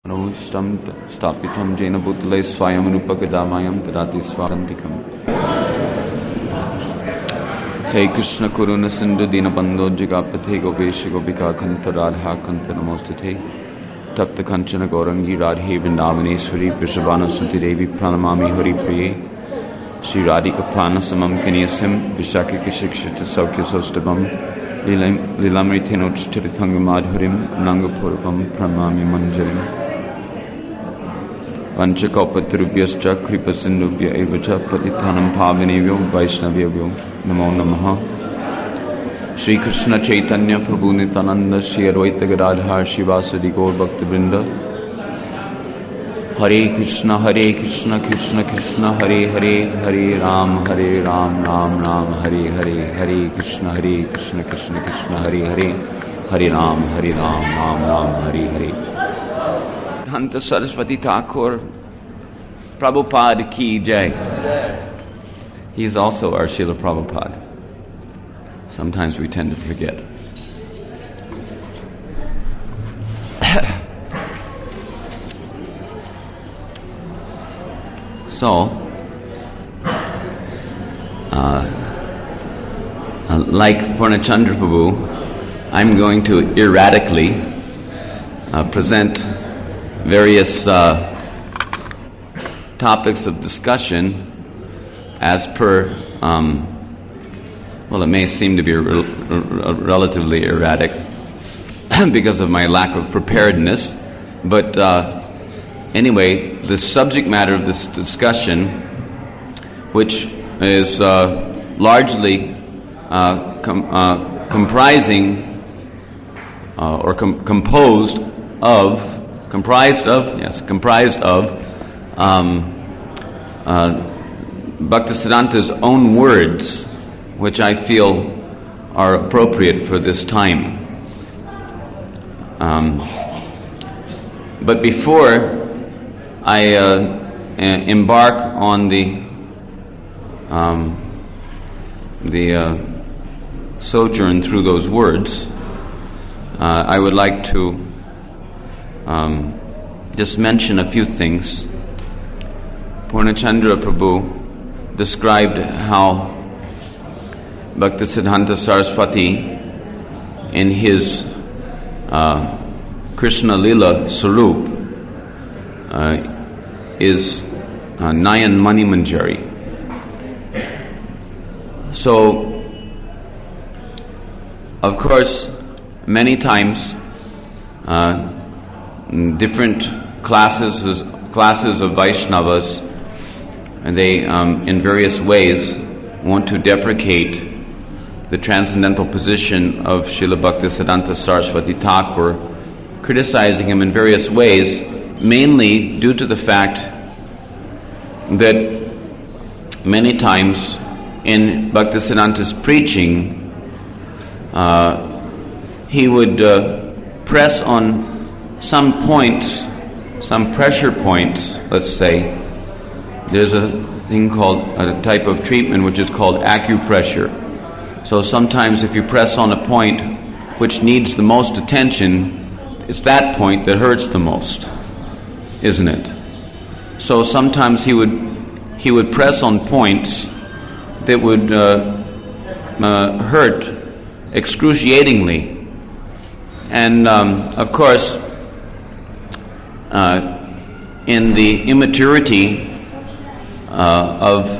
Anustam stapitam jena bhutale swayam rupakadamayam tadati swarantikam. Hey Krishna Kuruna Sindhu Dinabandho Jagapathe Gopesha Gopika Kanta Radha Kanta Namostate Tapta Kanchana Gaurangi Radhe Vrindavaneshwari Vrishabhanu Suti Devi Pranamami Hari Priye Shri Radhika Pranasamam Kanyasim Vishaki Kishikshita Saukya Sostabam Lilamritenoch Charitangamadharim Nangapurvam Pranamami Manjarim Vanchakalpatarubhyascha kripasindubhya evacha patithanam pavanevyo vaishnavevyo namo namaha. Shri Krishna Chaitanya Prabhu Nityananda Shri Advaita Gadadhar Shivasadi Gaur Bhaktivinoda Hare Krishna Krishna Krishna Hare Hare Hare Ram Ram Ram Hare Hare Hare Krishna Krishna Krishna Hare Hare Hare Ram Ram Hare Hare. Santa Saraswati Thakur, Prabhupāda ki jai. He is also our Śrīla Prabhupāda. Sometimes we tend to forget. So, like Aindra Prabhu, I'm going to erratically present various topics of discussion as per, well, it may seem to be relatively erratic because of my lack of preparedness, but anyway, the subject matter of this discussion, which is largely comprising or comprised of Bhaktisiddhanta's own words, which I feel are appropriate for this time. But before I embark on the sojourn through those words, I would like to just mention a few things. Aindra Prabhu described how Bhaktisiddhanta Saraswati in his Krishna Lila Sarup is Nayan Mani Manjari. So, of course, many times different classes of Vaishnavas, and they in various ways want to deprecate the transcendental position of Śrīla Bhaktisiddhanta Saraswati Thakur, criticizing him in various ways, mainly due to the fact that many times in Bhaktisiddhanta's preaching he would press on some points, some pressure points, let's say. There's a thing called, a type of treatment which is called acupressure. So sometimes if you press on a point which needs the most attention, it's that point that hurts the most, isn't it? So sometimes he would press on points that would hurt excruciatingly. And of course, in the immaturity of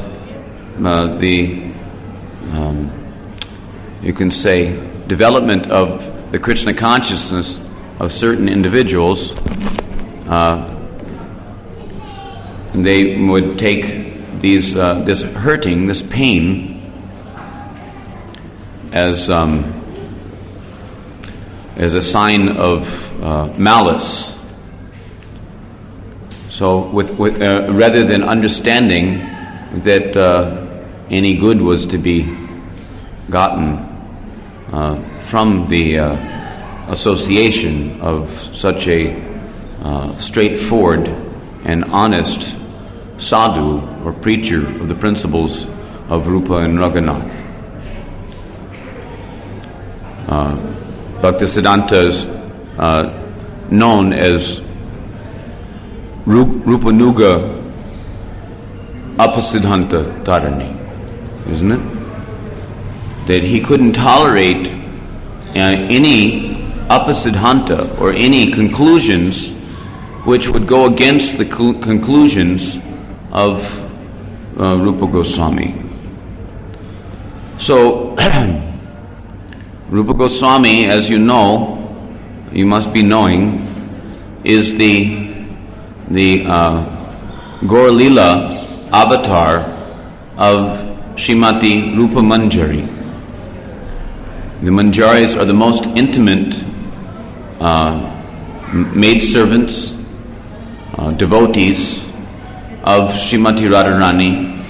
you can say, development of the Krishna consciousness of certain individuals, they would take this hurting, this pain, as a sign of malice. So, rather than understanding that any good was to be gotten from the association of such a straightforward and honest sadhu or preacher of the principles of Rupa and Raghunath. Bhaktisiddhanta is known as Rupanuga Apasiddhanta Tarani, isn't it? That he couldn't tolerate any Apasiddhanta or any conclusions which would go against the conclusions of Rupa Goswami. So, Rupa Goswami, as you know, you must be knowing, is the Gaur Leela avatar of Srimati Rupa Manjari. The Manjaris are the most intimate maidservants, devotees of Srimati Radharani,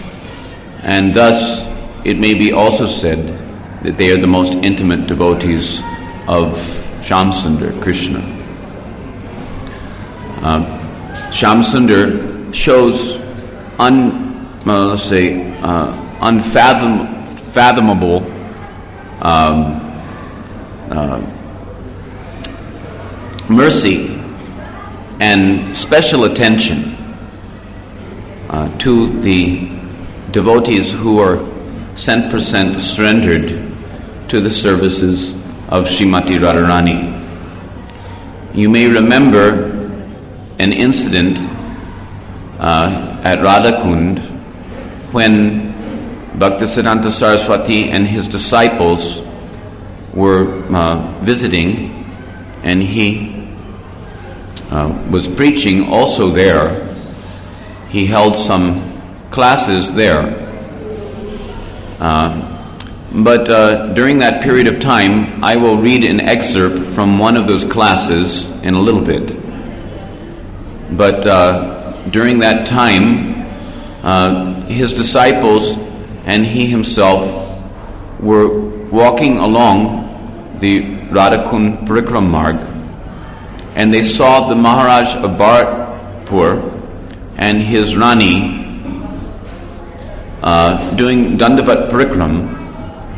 and thus it may be also said that they are the most intimate devotees of Shyamsundar, Krishna. Shyamsundar shows unfathomable mercy and special attention to the devotees who are 100% surrendered to the services of Srimati Radharani. You may remember an incident at Radhakund when Bhaktisiddhanta Saraswati and his disciples were visiting, and he was preaching also there. He held some classes there. But during that period of time, I will read an excerpt from one of those classes in a little bit. But during that time, his disciples and he himself were walking along the Radhakund Parikram Marg, and they saw the Maharaj of Bharatpur and his Rani doing Dandavat Parikram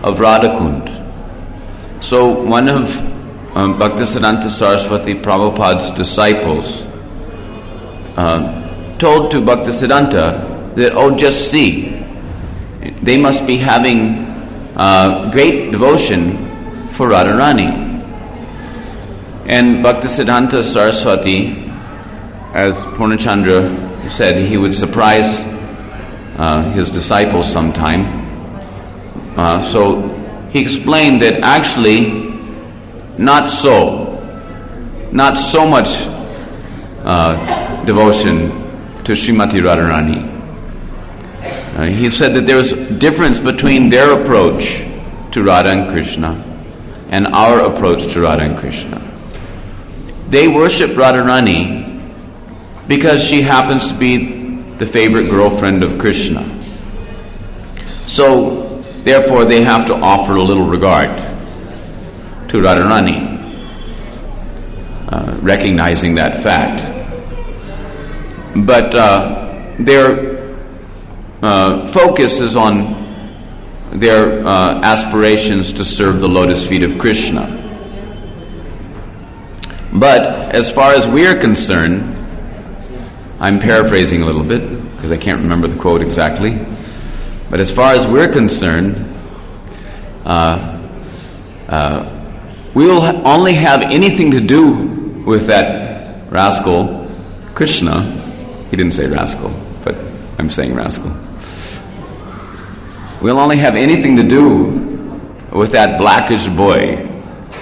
of Radhakund. So one of Bhaktisiddhanta Saraswati Prabhupada's disciples told to Bhaktisiddhanta that, oh, just see, they must be having great devotion for Radharani. And Bhaktisiddhanta Saraswati, as Purnachandra said, he would surprise his disciples sometime. So he explained that actually not so much devotion to Srimati Radharani. He said that there was a difference between their approach to Radha and Krishna and our approach to Radha and Krishna. They worship Radharani because she happens to be the favorite girlfriend of Krishna. So, therefore, they have to offer a little regard to Radharani, recognizing that fact. But their focus is on their aspirations to serve the lotus feet of Krishna. But as far as we are concerned, I'm paraphrasing a little bit because I can't remember the quote exactly, but as far as we're concerned, we will only have anything to do with that rascal, Krishna. He didn't say rascal, but I'm saying rascal. We'll only have anything to do with that blackish boy,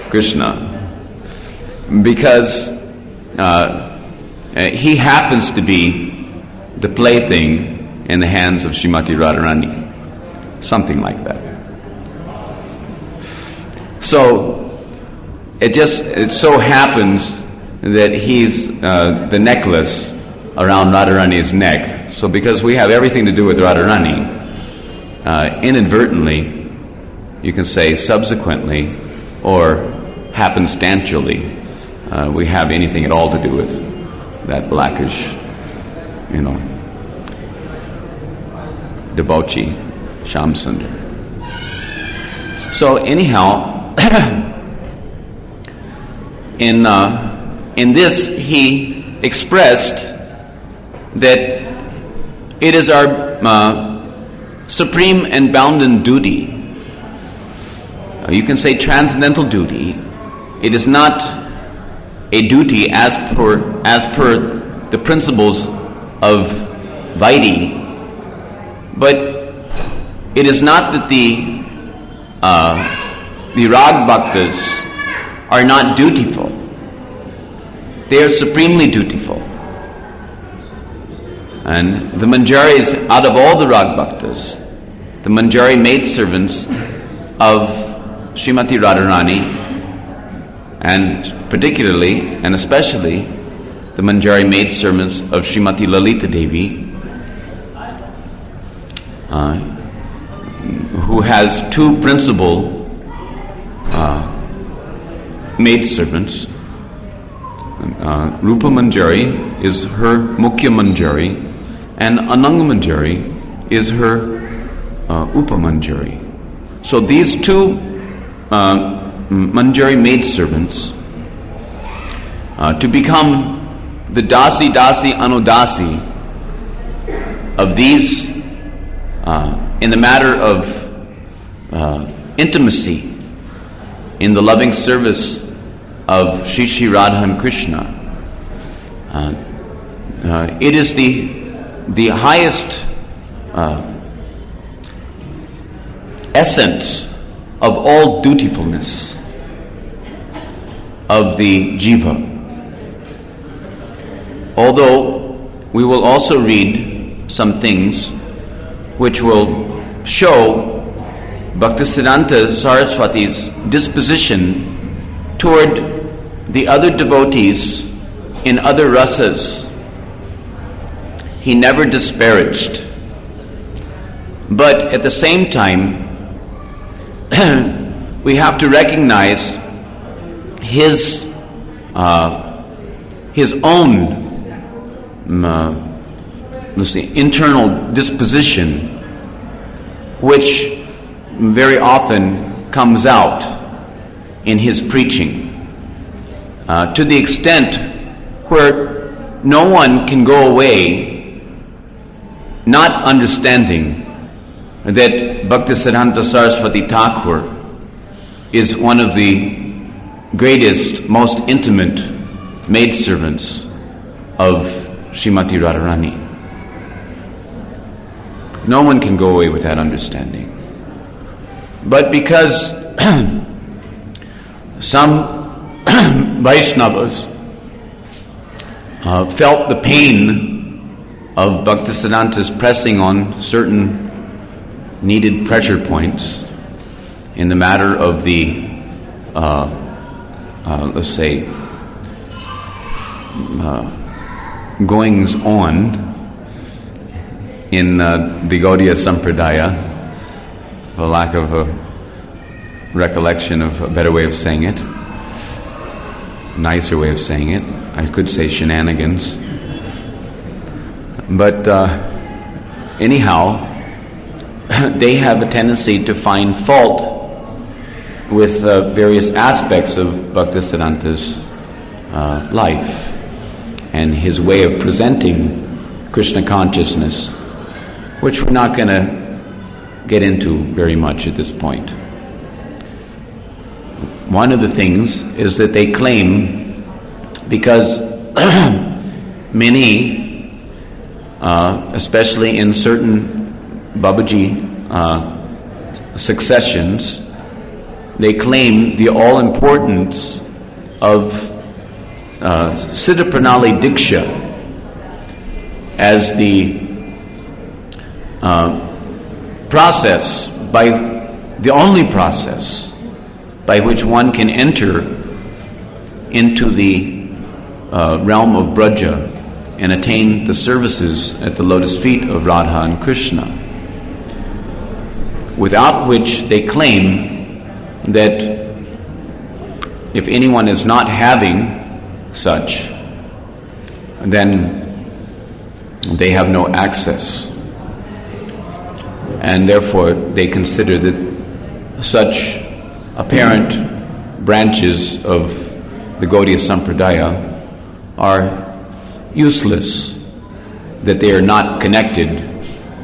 Krishna, because he happens to be the plaything in the hands of Srimati Radharani. Something like that. So, it so happens that he's the necklace around Radharani's neck. So because we have everything to do with Radharani, inadvertently, you can say subsequently, or happenstantially, we have anything at all to do with that blackish, debauchee, Shyamsundar. So anyhow, in this he expressed that it is our supreme and bounden duty. You can say transcendental duty. It is not a duty as per the principles of Vaidhi, but it is not that the Rag Bhaktas are not dutiful. They are supremely dutiful. And the Manjaris, out of all the Rag Bhaktas, the Manjari maidservants of Srimati Radharani, and particularly and especially the Manjari maidservants of Srimati Lalita Devi, who has two principal maidservants. Rupa Manjari is her Mukhya Manjari, and Ananga Manjari is her Upa Manjari. So these two Manjari maidservants, to become the Dasi Anudasi of these in the matter of intimacy in the loving service of Shri Shri Radha and Krishna. It is the highest essence of all dutifulness of the jiva. Although we will also read some things which will show Bhaktisiddhanta Saraswati's disposition toward the other devotees in other rasas. He never disparaged. But at the same time, we have to recognize his own internal disposition, which very often comes out in his preaching, to the extent where no one can go away not understanding that Bhaktisiddhanta Saraswati Thakur is one of the greatest, most intimate maidservants of Srimati Radharani. No one can go away with that understanding. But because some Vaishnavas felt the pain of Bhaktisiddhanta's pressing on certain needed pressure points in the matter of the, let's say, goings on in the Gaudiya Sampradaya, for lack of a recollection of a better way of saying it, nicer way of saying it, I could say shenanigans. But anyhow, they have a tendency to find fault with various aspects of Bhaktisiddhanta's life and his way of presenting Krishna consciousness, which we're not going to get into very much at this point. One of the things is that they claim, because many, especially in certain Babaji successions, they claim the all-importance of Siddha Pranali Diksha as the process, the only process by which one can enter into the realm of Braja and attain the services at the lotus feet of Radha and Krishna, without which they claim that if anyone is not having such, then they have no access, and therefore they consider that such apparent branches of the Gaudiya Sampradaya are useless, that they are not connected,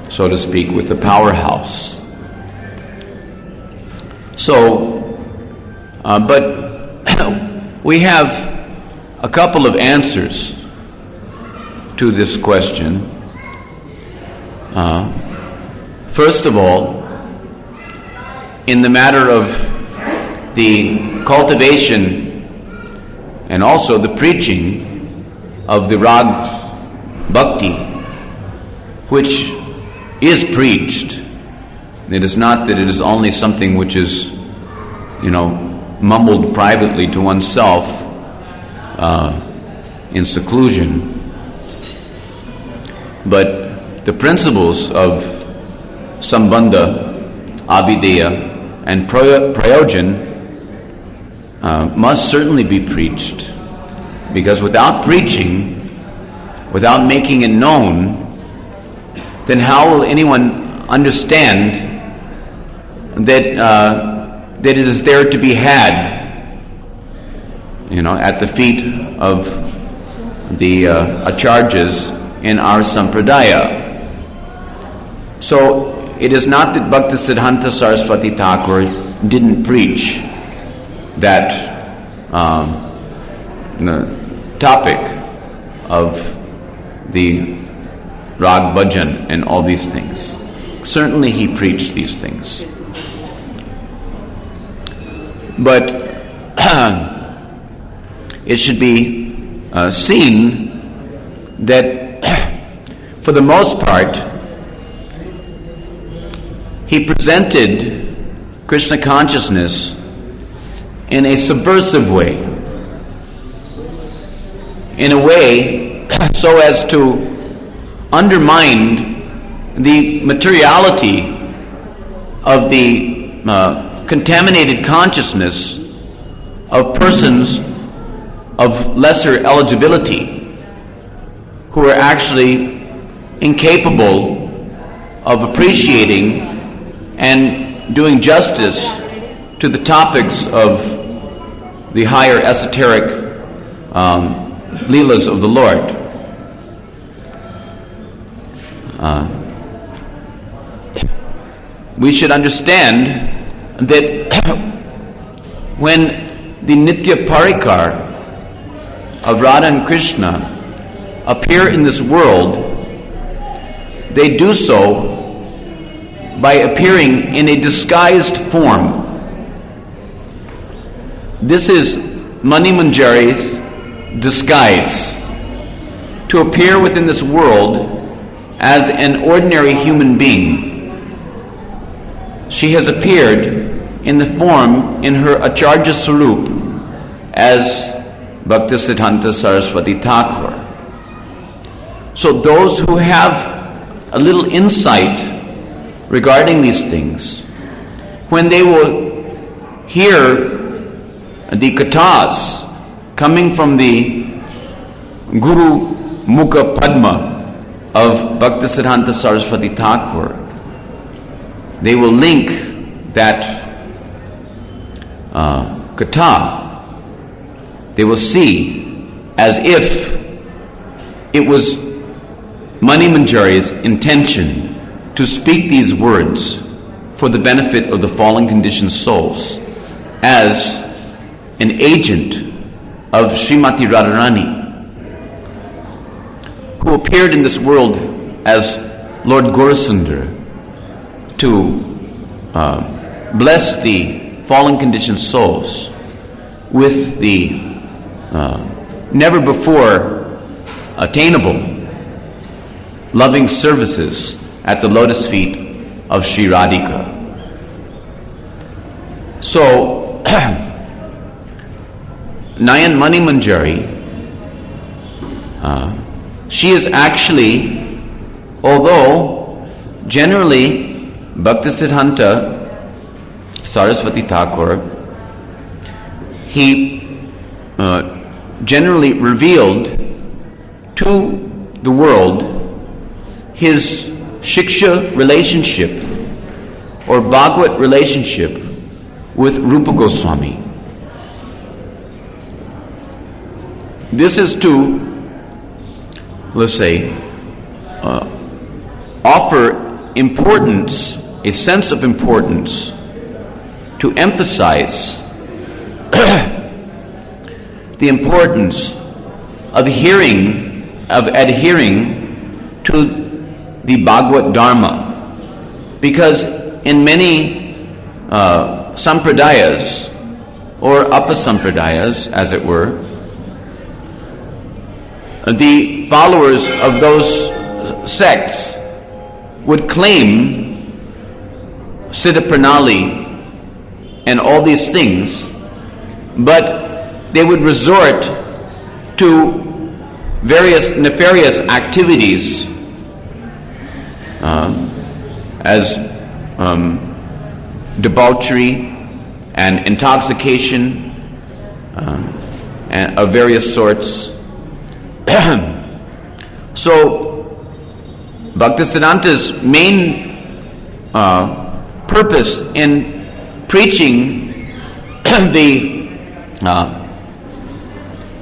so to speak, with the powerhouse. So, but we have a couple of answers to this question. First of all, in the matter of the cultivation and also the preaching of the Rag Bhakti, which is preached. It is not that it is only something which is, mumbled privately to oneself in seclusion. But the principles of Sambandha, Abhideya, and Prayojan must certainly be preached. Because without preaching, without making it known, then how will anyone understand that it is there to be had, at the feet of the acharyas in our sampradaya? So it is not that Bhaktisiddhanta Saraswati Thakur didn't preach that the topic of the Rag Bhajan and all these things. Certainly he preached these things. But it should be seen that for the most part he presented Krishna consciousness in a subversive way, in a way so as to undermine the materiality of the contaminated consciousness of persons of lesser eligibility who are actually incapable of appreciating and doing justice to the topics of the higher esoteric leelas of the Lord. We should understand that when the Nitya Parikar of Radha and Krishna appear in this world, they do so by appearing in a disguised form. This is Mani Manjari's disguise, to appear within this world as an ordinary human being. She has appeared in the form in her Acharya Swarup as Bhaktisiddhanta Saraswati Thakur. So those who have a little insight regarding these things, when they will hear the kathas coming from the Guru Mukha Padma of Bhaktisiddhanta Saraswati Thakur, they will link that katha, they will see as if it was Mani Manjari's intention to speak these words for the benefit of the fallen conditioned souls as an agent of Srimati Radharani, who appeared in this world as Lord Gaurasundar to bless the fallen conditioned souls with the never before attainable loving services at the lotus feet of Sri Radhika. So, Nayan Mani Manjari, she is actually, although generally Bhaktisiddhanta Saraswati Thakur, he generally revealed to the world his Shiksha relationship or Bhagavad relationship with Rupa Goswami. This is to, let's say, offer importance, a sense of importance, to emphasize the importance of adhering to the Bhagavad Dharma, because in many sampradayas, or apasampradayas, as it were, the followers of those sects would claim Siddha Pranali and all these things, but they would resort to various nefarious activities as debauchery and intoxication and of various sorts. So Bhaktisiddhanta's main purpose in preaching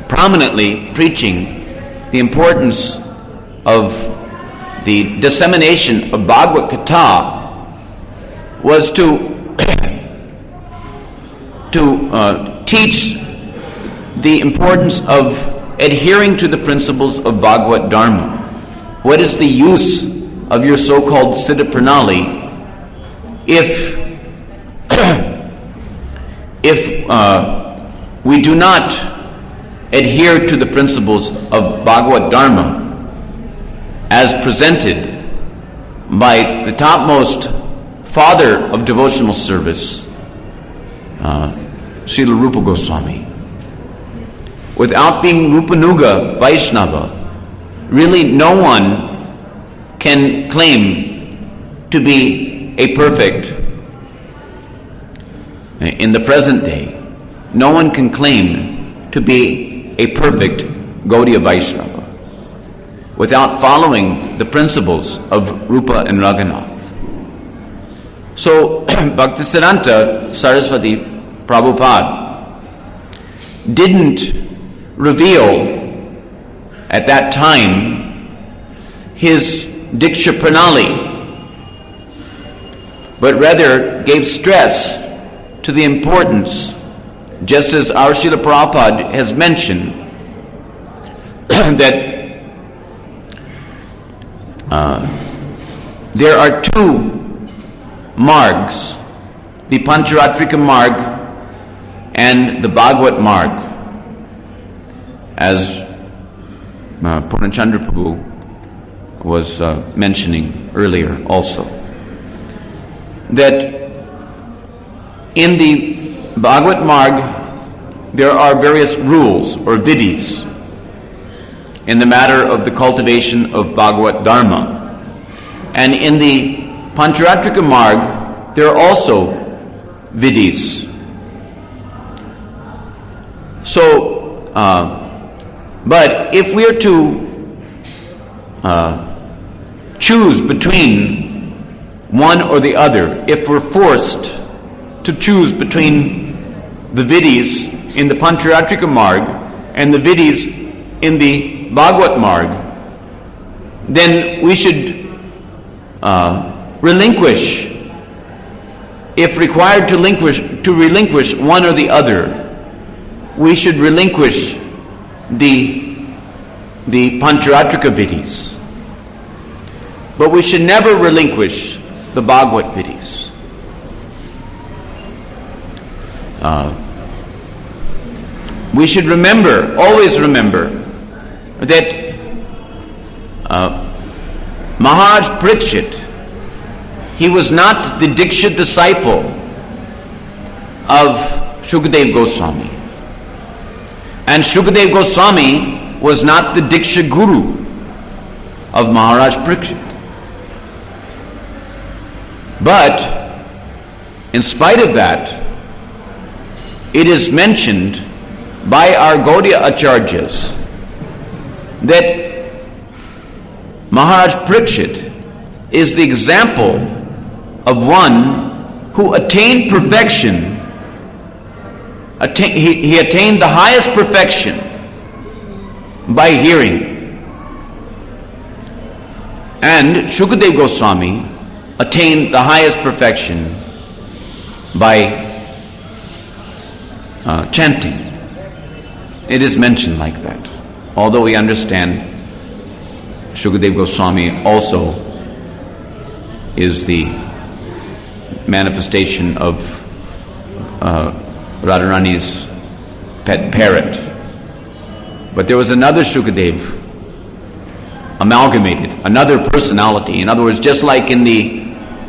prominently preaching the importance of the dissemination of Bhagavad Gita was to teach the importance of adhering to the principles of Bhagavad Dharma. What is the use of your so-called Siddha Pranali if we do not adhere to the principles of Bhagavad Dharma as presented by the topmost father of devotional service, Śrīla Rupa Goswami? Without being Rupanuga Vaishnava, really no one can claim to be a perfect. In the present day, no one can claim to be a perfect Gaudiya Vaishnava without following the principles of Rupa and Raghunath. So Bhaktisiddhanta Saraswati Prabhupāda didn't reveal at that time his Diksha Pranali, but rather gave stress to the importance, just as our Srila Prabhupada has mentioned, that there are two margs, the Pancharatrika marg and the Bhagavad marg, as Purnachandra Prabhu was mentioning earlier also, that in the Bhagavad marg there are various rules or vidhis in the matter of the cultivation of Bhagavad Dharma, and in the Pancharatrika marg there are also vidhis. So but if we are to choose between one or the other, if we're forced to choose between the vidhis in the Pancharatrika marg and the vidhis in the Bhagavad marg, then we should relinquish, if required to relinquish one or the other, we should relinquish the Pancharatrika vidhis. But we should never relinquish the Bhagavad vidhis. We should remember, always remember, that Maharaj Parikshit, he was not the Diksha disciple of Shukadeva Goswami. And Shukadeva Goswami was not the Diksha Guru of Maharaj Parikshit. But, in spite of that, it is mentioned by our Gaudiya Acharyas that Maharaj Parikshit is the example of one who attained perfection. He attained the highest perfection by hearing. And Shukadeva Goswami attained the highest perfection by chanting. It is mentioned like that. Although we understand Shukadeva Goswami also is the manifestation of Radharani's pet parrot. But there was another Shukadeva amalgamated, another personality. In other words, just like in the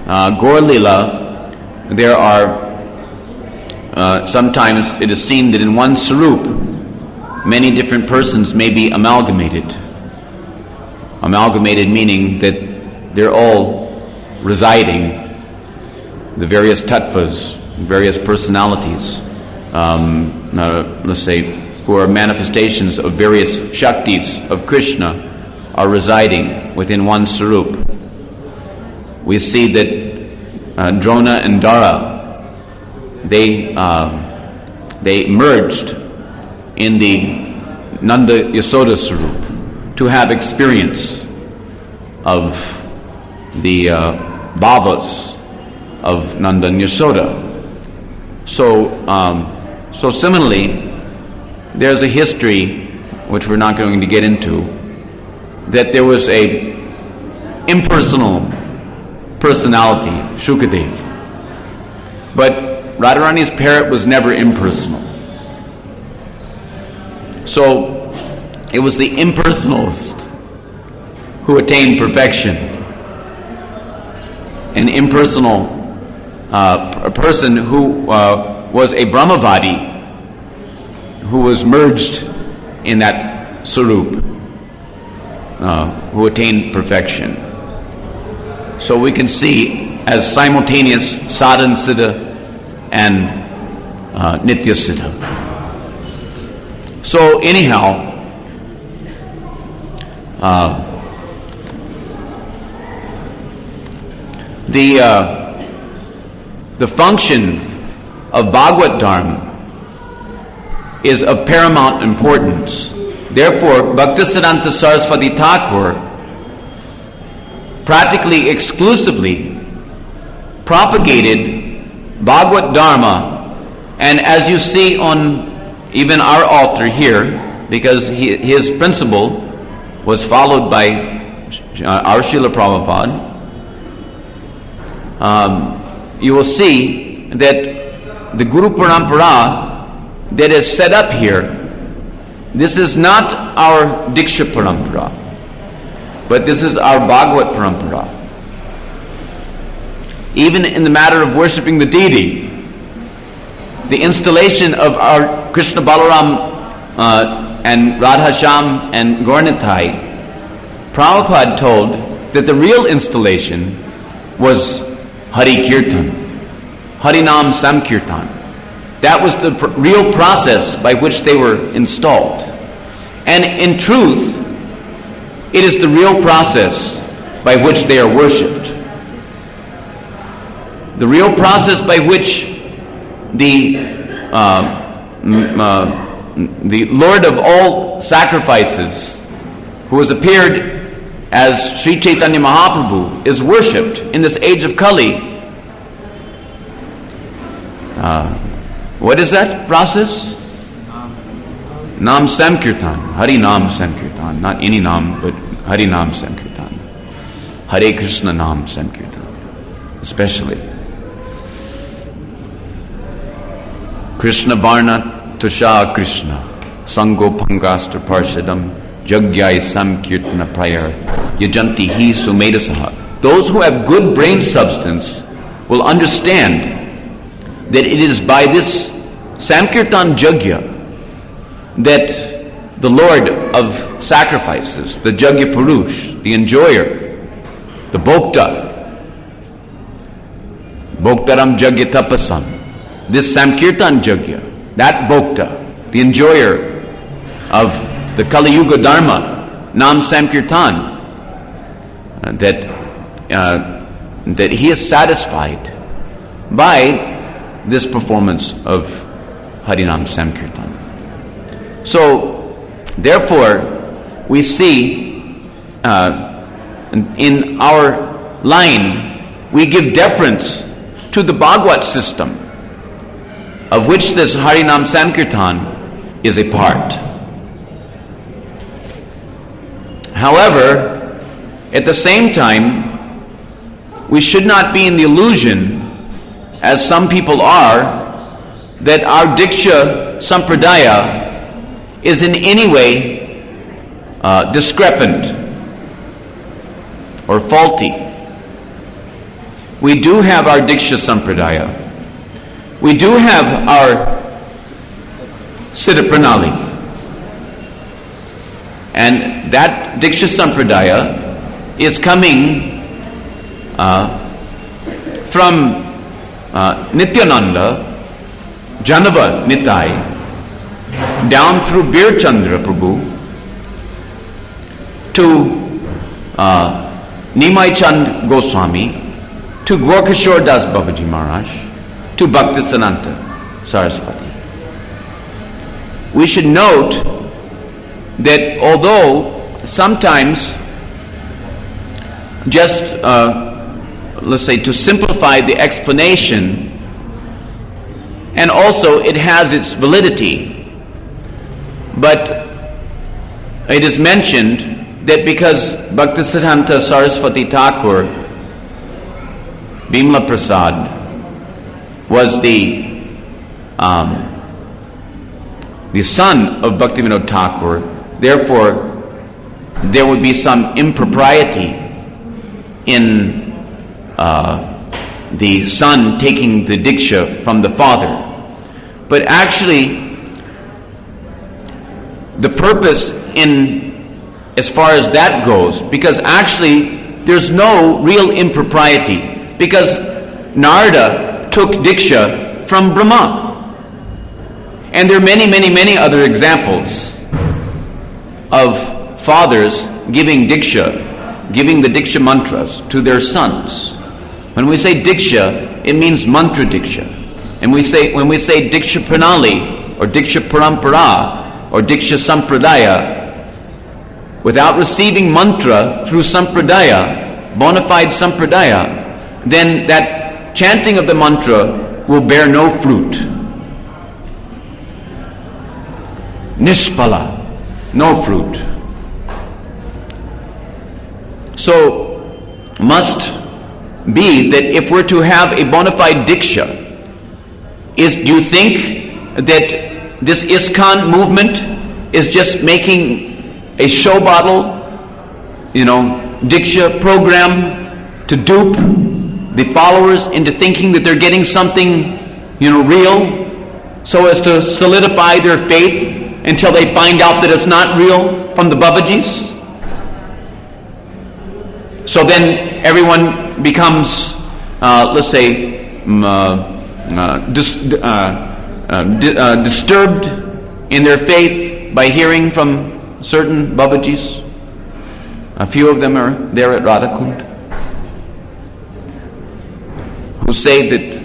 Gaur Lila, there are sometimes it is seen that in one Sarup, many different persons may be amalgamated. Amalgamated meaning that they're all residing, the various tattvas, various personalities, let's say, who are manifestations of various Shaktis of Krishna, are residing within one Sarup. We see that Drona and Dara, they merged in the Nanda Yasoda Sarup to have experience of the bhavas of Nanda and Yasoda. So similarly, there's a history which we're not going to get into, that there was a impersonal personality, Shukadeva. But Radharani's parrot was never impersonal. So it was the impersonalist who attained perfection. An impersonal a person who was a Brahmavadi, who was merged in that Sarup, who attained perfection. So we can see as simultaneous Sadhan Siddha and Nitya Siddha. So anyhow, the function of Bhagavad Dharma is of paramount importance. Therefore, Bhaktisiddhanta Saraswati Thakur practically exclusively propagated Bhagavad Dharma, and as you see on even our altar here, because his principle was followed by our Śrīla Prabhupāda, you will see that the Guru Parampara that is set up here, this is not our Diksha Parampara, but this is our Bhagavad Parampara. Even in the matter of worshipping the deity, the installation of our Krishna Balaram and Radha Shyam and Gaurnitai, Prabhupada told that the real installation was Hari Kirtan, Harinam Samkirtan. That was the real process by which they were installed. And in truth, it is the real process by which they are worshipped. The real process by which the Lord of all sacrifices, who has appeared as Sri Chaitanya Mahaprabhu, is worshipped in this age of Kali. What is that process? Nam Samkirtan, Hari Nam Samkirtan, not any Nam, but Hari Nam Samkirtan, Hare Krishna Nam Samkirtan, especially. Krishna Varna Tusha Krishna, Sango Pangastra Parshadam, Jagyai Samkirtana Prayar, Yajanti Hi Sumedasaha. Those who have good brain substance will understand that it is by this Samkirtan Jagya that the Lord of sacrifices, the Jagya Purush, the enjoyer, the Bhokta, Bhoktaram Jagya Tapasam, this Samkirtan Jagya, that Bhokta, the enjoyer of the Kali Yuga Dharma, Nam Samkirtan, that he is satisfied by this performance of Harinam Samkirtan. So, therefore, we see in our line, we give deference to the Bhagavad system, of which this Harinam Sankirtan is a part. However, at the same time, we should not be in the illusion, as some people are, that our Diksha Sampradaya is in any way discrepant or faulty. We do have our Diksha Sampradaya. We do have our Siddha Pranali. And that Diksha Sampradaya is coming from Nityananda, Janava Nitai, down through Aindra Prabhu to Nimai Chand Goswami, to Gorkishore Das Babaji Maharaj, to Bhaktisiddhanta Saraswati. We should note that although sometimes, just let's say to simplify the explanation, and also it has its validity, but it is mentioned that because Bhaktisiddhanta Saraswati Thakur, Bimla Prasad, was the son of Bhaktivinoda Thakur, therefore there would be some impropriety in the son taking the Diksha from the father. But actually, the purpose as far as that goes, because actually there's no real impropriety, because Narada took Diksha from Brahma. And there are many, many, many other examples of fathers giving Diksha, giving the Diksha mantras to their sons. When we say Diksha, it means mantra Diksha. And when we say Diksha Pranali, or Diksha Parampara, or Diksha Sampradaya, without receiving mantra through Sampradaya, bona fide Sampradaya, then that chanting of the mantra will bear no fruit. Nishpala, no fruit. So, must be that if we're to have a bona fide Diksha, do you think that this ISKCON movement is just making a show bottle, Diksha program to dupe the followers into thinking that they're getting something, real, so as to solidify their faith until they find out that it's not real from the Babajis? So then everyone becomes, let's say, disturbed in their faith by hearing from certain Babajis. A few of them are there at Radhakund, who say that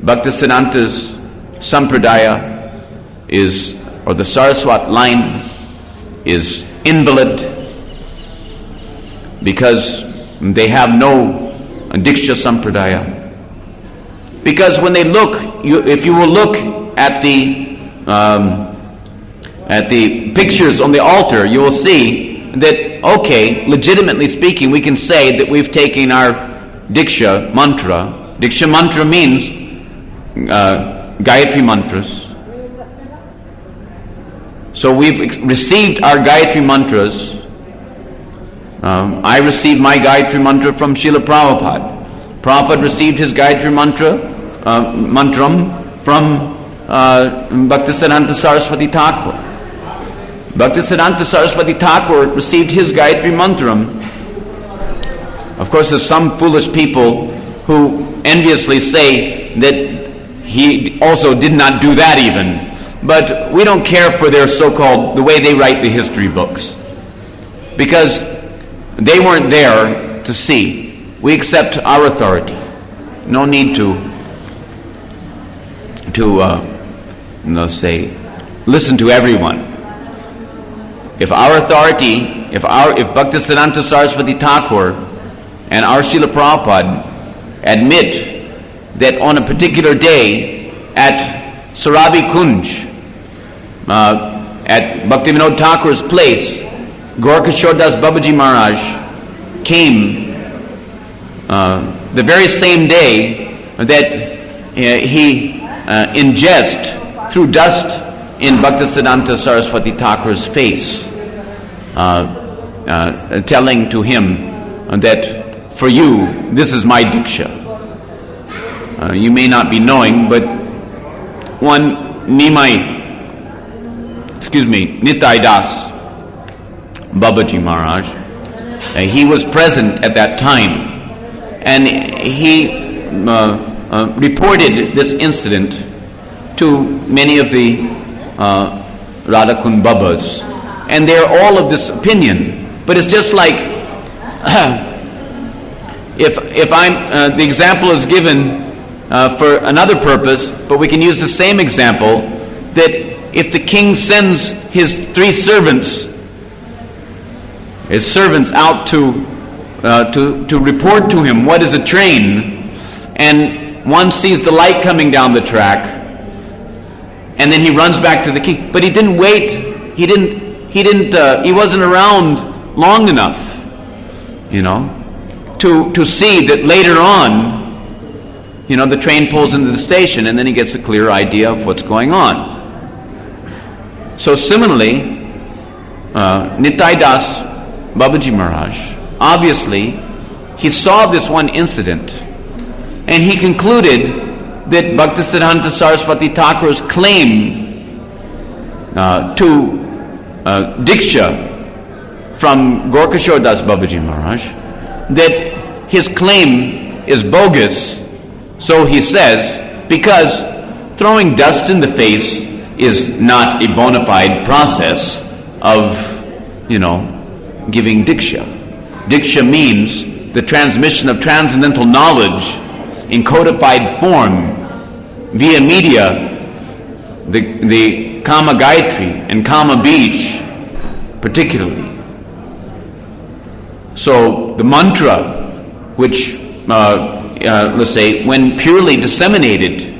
Bhaktisiddhanta's Sampradaya or the Saraswat line is invalid because they have no Diksha Sampradaya. Because when they look, if you will look at the pictures on the altar, you will see that, okay, legitimately speaking, we can say that we've taken our Diksha mantra. Diksha mantra means Gayatri mantras. So we've received our Gayatri mantras. I received my Gayatri mantra from Śrīla Prabhupāda. Prabhupada received his Gayatri mantram from Bhaktisiddhanta Saraswati Thakur. Bhaktisiddhanta Saraswati Thakur received his Gayatri mantram. Of course, there's some foolish people who enviously say that he also did not do that even. But we don't care for their so-called, the way they write the history books. Because they weren't there to see. We accept our authority. No need to say, listen to everyone. If our authority, if Bhaktisiddhanta Saraswati Thakur and our Srila Prabhupada admit that on a particular day at Sarabi Kunj, at Bhaktivinoda Thakur's place, Gaura Das Babaji Maharaj came the very same day that he ingest threw dust in Bhaktisiddhanta Saraswati Thakur's face, telling to him that for you, this is my diksha. You may not be knowing, but one Nitai Das Babaji Maharaj, he was present at that time, and he reported this incident to many of the Radhakund Babas, and they're all of this opinion. But it's just like if I'm the example is given for another purpose, but we can use the same example, that if the king sends his three servants out to report to him what is a train, and one sees the light coming down the track, and then he runs back to the king, but he didn't wait, he wasn't around long enough, to see that later on, the train pulls into the station, and then he gets a clear idea of what's going on. So similarly, Nitai Das Babaji Maharaj, obviously, he saw this one incident, and he concluded that Bhaktisiddhanta Saraswati Thakur's claim to Diksha from Gaura Das Babaji Maharaj, that his claim is bogus, so he says, because throwing dust in the face is not a bona fide process of, giving Diksha. Diksha means the transmission of transcendental knowledge in codified form via media, the Kama Gayatri and Kama Bij particularly. So the mantra, which let's say when purely disseminated,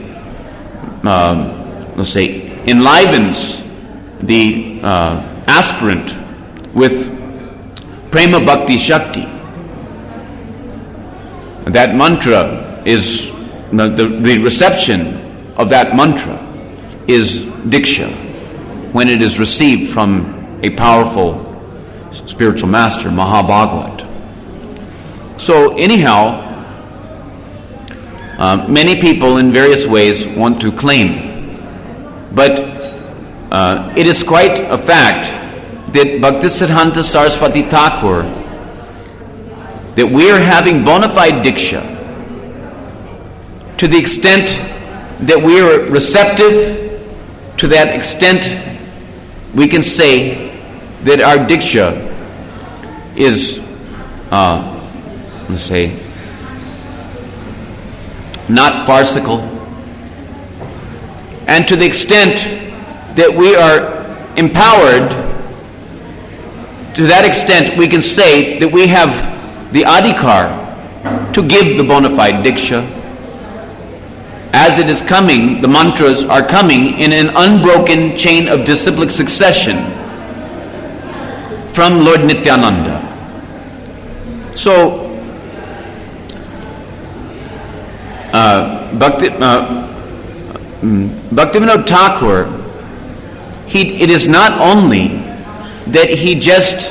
enlivens the aspirant with Prema Bhakti Shakti. That mantra is, the reception of that mantra is Diksha, when it is received from a powerful spiritual master, Mahabhagavat. So anyhow, many people in various ways want to claim, but it is quite a fact that Bhaktisiddhanta Saraswati Thakur, that we are having bona fide Diksha to the extent that we are receptive, to that extent we can say that our Diksha is, not farcical, and to the extent that we are empowered, to that extent we can say that we have the adhikar to give the bona fide Diksha. As it is coming, the mantras are coming in an unbroken chain of disciplic succession from Lord Nityananda. So, Bhaktivinoda Thakur, it is not only that he just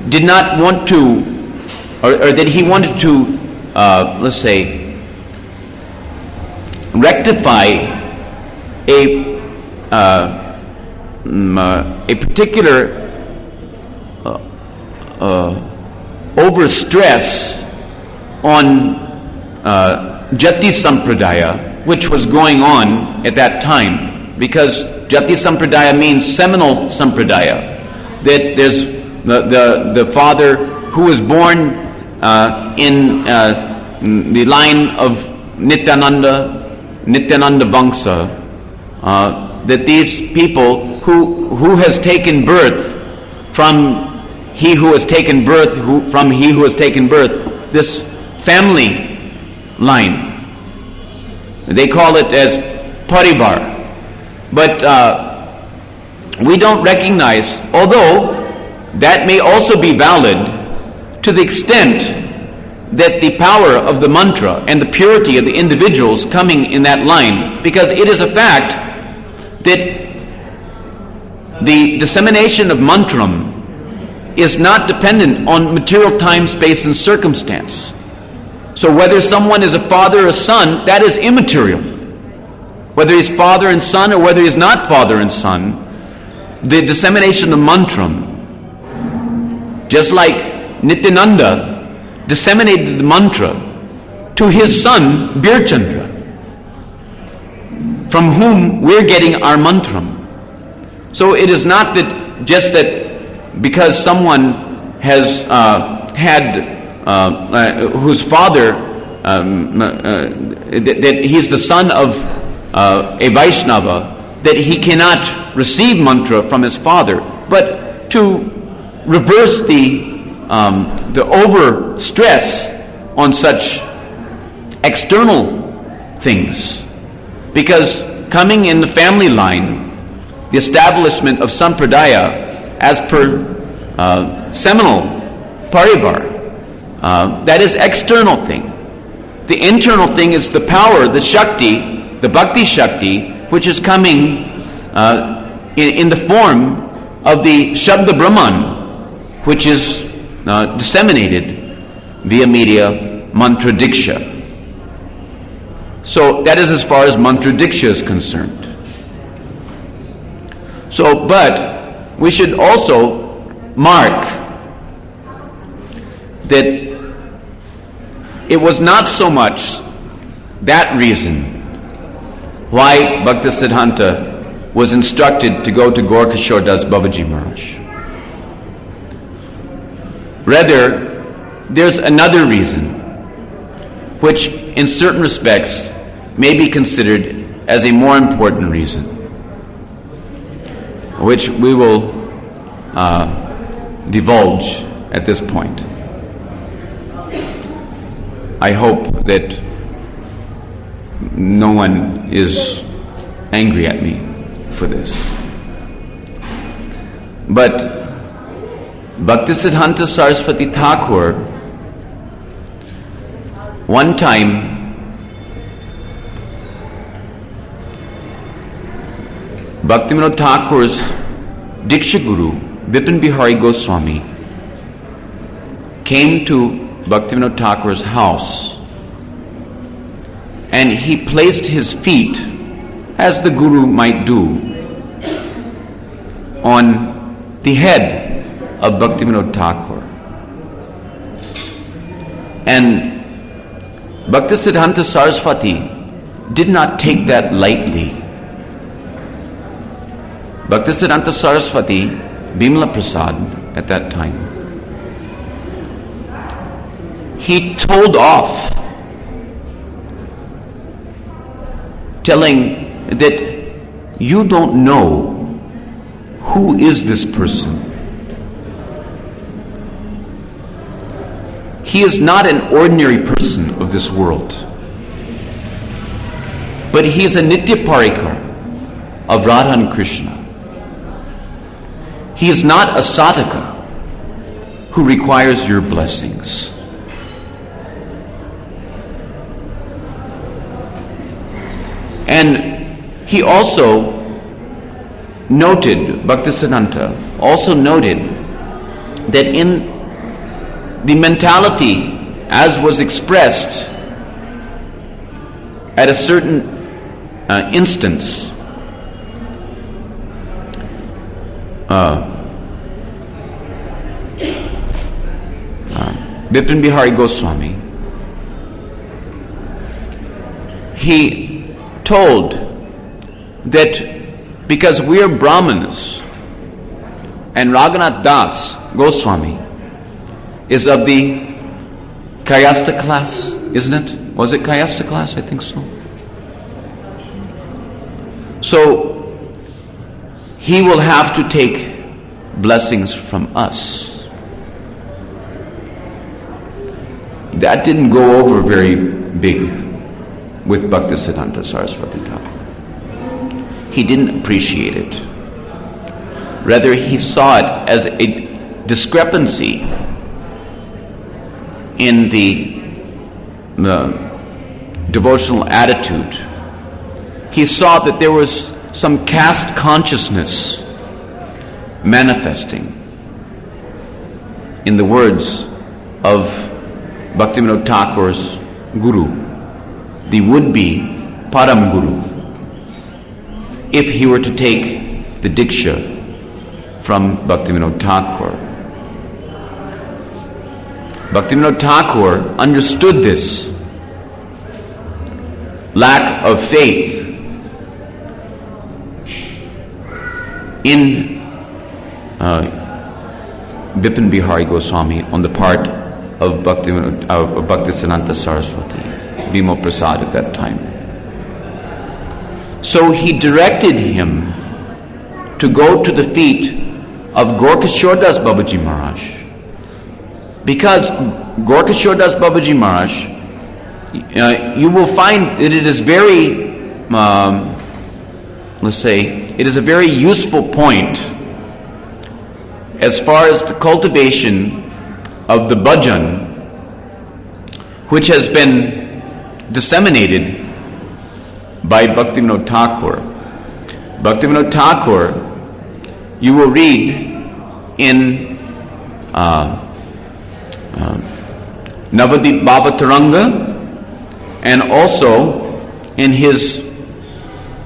did not want to, or that he wanted to, rectify a particular overstress on Jati Sampradaya, which was going on at that time, because Jati Sampradaya means seminal Sampradaya, that there's the father who was born in the line of Nityananda Vangsa, that these people who has taken birth from he who has taken birth, this family line. They call it as parivar. But we don't recognize, although that may also be valid to the extent that the power of the mantra and the purity of the individuals coming in that line, because it is a fact that the dissemination of mantram is not dependent on material time, space, and circumstance. So whether someone is a father or a son, that is immaterial. Whether he's father and son or whether he's not father and son, the dissemination of mantram, just like Nityananda disseminated the mantra to his son Birchandra, from whom we're getting our mantram. So it is not that just that because someone has whose father that he's the son of a Vaishnava, that he cannot receive mantra from his father, but to reverse the over stress on such external things. Because coming in the family line, the establishment of sampradaya as per seminal parivar, that is external thing. The internal thing is the power, the shakti, the bhakti shakti, which is coming in the form of the Shabda Brahman, which is disseminated via media mantra diksha. So that is as far as mantra diksha is concerned. So, but we should also mark that it was not so much that reason why Bhaktisiddhanta was instructed to go to Gorkashore Das Babaji Maharaj. Rather, there's another reason, which in certain respects may be considered as a more important reason, which we will divulge at this point. I hope that no one is angry at me for this. But Bhaktisiddhanta Saraswati Thakur, one time, Bhaktivinoda Thakur's Diksha Guru, Bipin Bihari Goswami, came to Bhaktivinoda Thakur's house, and he placed his feet, as the Guru might do, on the head of Bhaktivinoda Thakur. And Bhaktisiddhanta Saraswati did not take that lightly. Bhaktisiddhanta Saraswati, Bimala Prasad at that time, he told off, telling that you don't know who is this person. He is not an ordinary person of this world, but he is a Nitya Parikar of Radha and Krishna. He is not a sadhaka who requires your blessings. And he also noted, Bhaktisiddhanta also noted, that in the mentality as was expressed at a certain instance, Bipin Bihari Goswami, he told that because we are Brahmanas and Raghunath Das Goswami is of the Kayasta class, isn't it? Was it Kayasta class? I think so. So he will have to take blessings from us. that didn't go over very big with Bhaktisiddhanta Saraswati Thakur. He didn't appreciate it. Rather, he saw it as a discrepancy in the devotional attitude. He saw that there was some caste consciousness manifesting in the words of Bhaktivinoda Thakur's Guru, the would-be Param Guru, if he were to take the Diksha from Bhaktivinoda Thakur. Bhaktivinoda Thakur understood this lack of faith in Bipin Bihari Goswami on the part of Bhaktisiddhanta Saraswati, Bhima Prasad at that time. So he directed him to go to the feet of Gorkishore Das Babaji Maharaj. Because Gorkishore Das Babaji Maharaj, you will find that it is very, it is a very useful point as far as the cultivation of the bhajan, which has been disseminated by Bhaktivinoda Thakur. Bhaktivinoda Thakur, you will read in Navadip Bhavataranga and also in his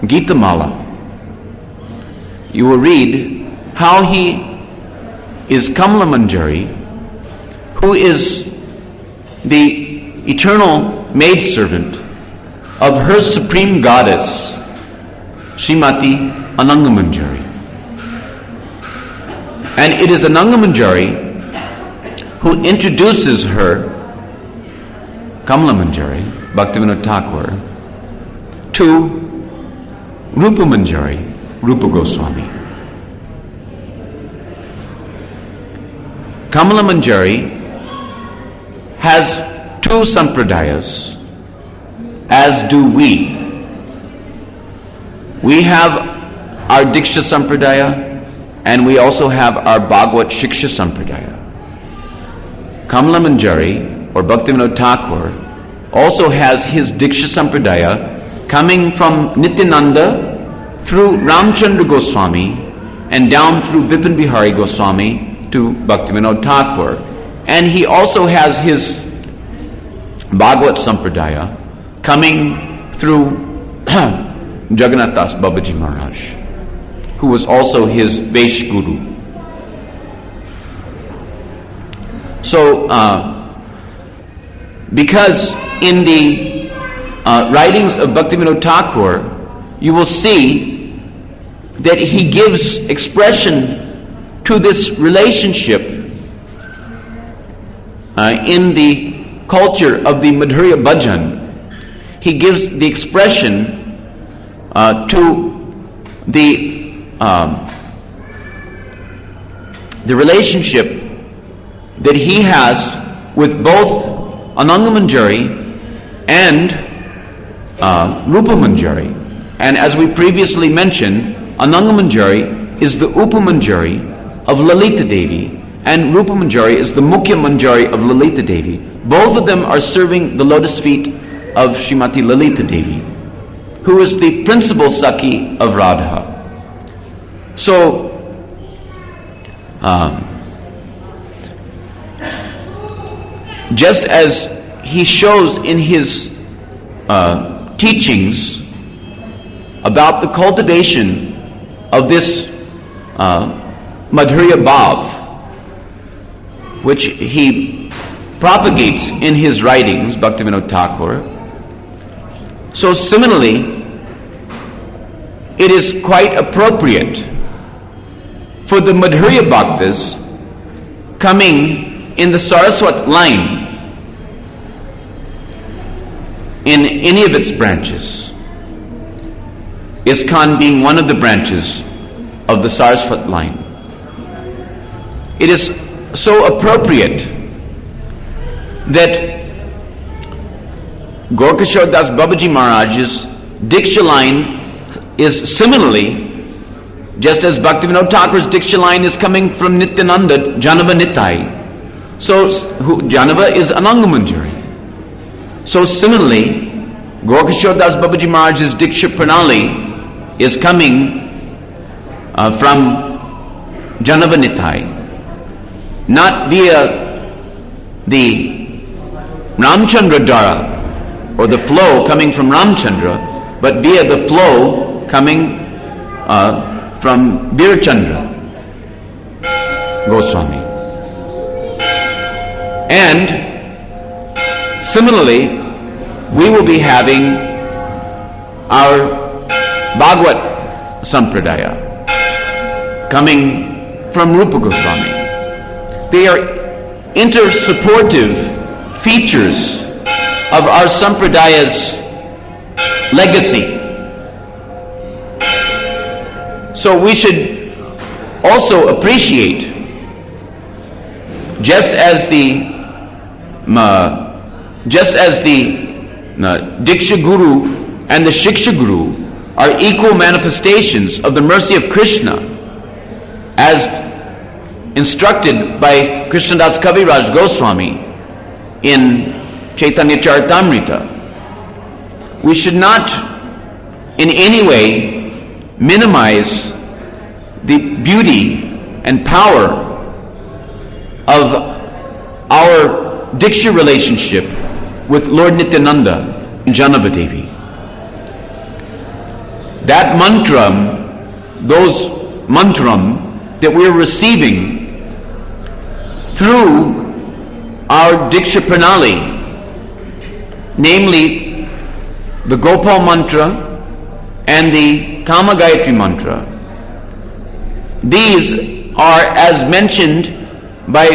Gita Mala. You will read how he is Kamala Manjari, who is the eternal maidservant of her supreme goddess, Srimati Ananga Manjari. And it is Ananga Manjari who introduces her, Kamala Manjari, Bhaktivinoda Thakur, to Rupa Manjari, Rupa Goswami. Kamala Manjari has two sampradayas, as do we. We have our Diksha Sampradaya and we also have our Bhagavad Shiksha Sampradaya. Kamala Manjari, or Bhaktivinoda Thakur, also has his Diksha Sampradaya coming from Nityananda through Ramchandra Goswami and down through Bipin Bihari Goswami to Bhaktivinoda Thakur. And he also has his Bhagavad Sampradaya coming through Jagannath Das Babaji Maharaj, who was also his Vaish Guru. So, because in the writings of Bhaktivinoda Thakur, you will see that he gives expression to this relationship in the culture of the Madhurya Bhajan. He gives the expression to the relationship that he has with both Ananga Manjari and Rupa Manjari. And as we previously mentioned, Ananga Manjari is the Upa Manjari of Lalita Devi, and Rupa Manjari is the Mukhya Manjari of Lalita Devi. Both of them are serving the lotus feet of Srimati Lalita Devi, who is the principal Sakhi of Radha. So, just as he shows in his teachings about the cultivation of this Madhurya Bhav, which he propagates in his writings, Bhaktivinoda Thakur, so similarly, it is quite appropriate for the Madhurya Bhaktas coming in the Saraswat line, in any of its branches, ISKCON being one of the branches of the Saraswat line. It is so appropriate that Gorkishore Das Babaji Maharaj's Diksha line is similarly, just as Bhaktivinoda Thakur's Diksha line is coming from Nityananda, Janava Nitai. So, Janava is Ananga Manjari. So similarly, Gorkishore Das Babaji Maharaj's Diksha Pranali is coming from Janava Nitai, not via the Ramchandra Dara, or the flow coming from Ramchandra, but via the flow coming from Birchandra Goswami. And similarly, we will be having our Bhagavad Sampradaya coming from Rupa Goswami. They are inter-supportive features of our Sampradaya's legacy. So we should also appreciate, just as the Diksha Guru and the Shiksha Guru are equal manifestations of the mercy of Krishna, as instructed by Krishnadas Kaviraj Goswami in Chaitanya Charitamrita. We should not in any way minimize the beauty and power of our Diksha relationship with Lord Nityananda and Janavadevi. That mantram, those mantram that we're receiving through our Diksha Pranali, namely the Gopal mantra and the Kama Gayatri mantra, these are, as mentioned by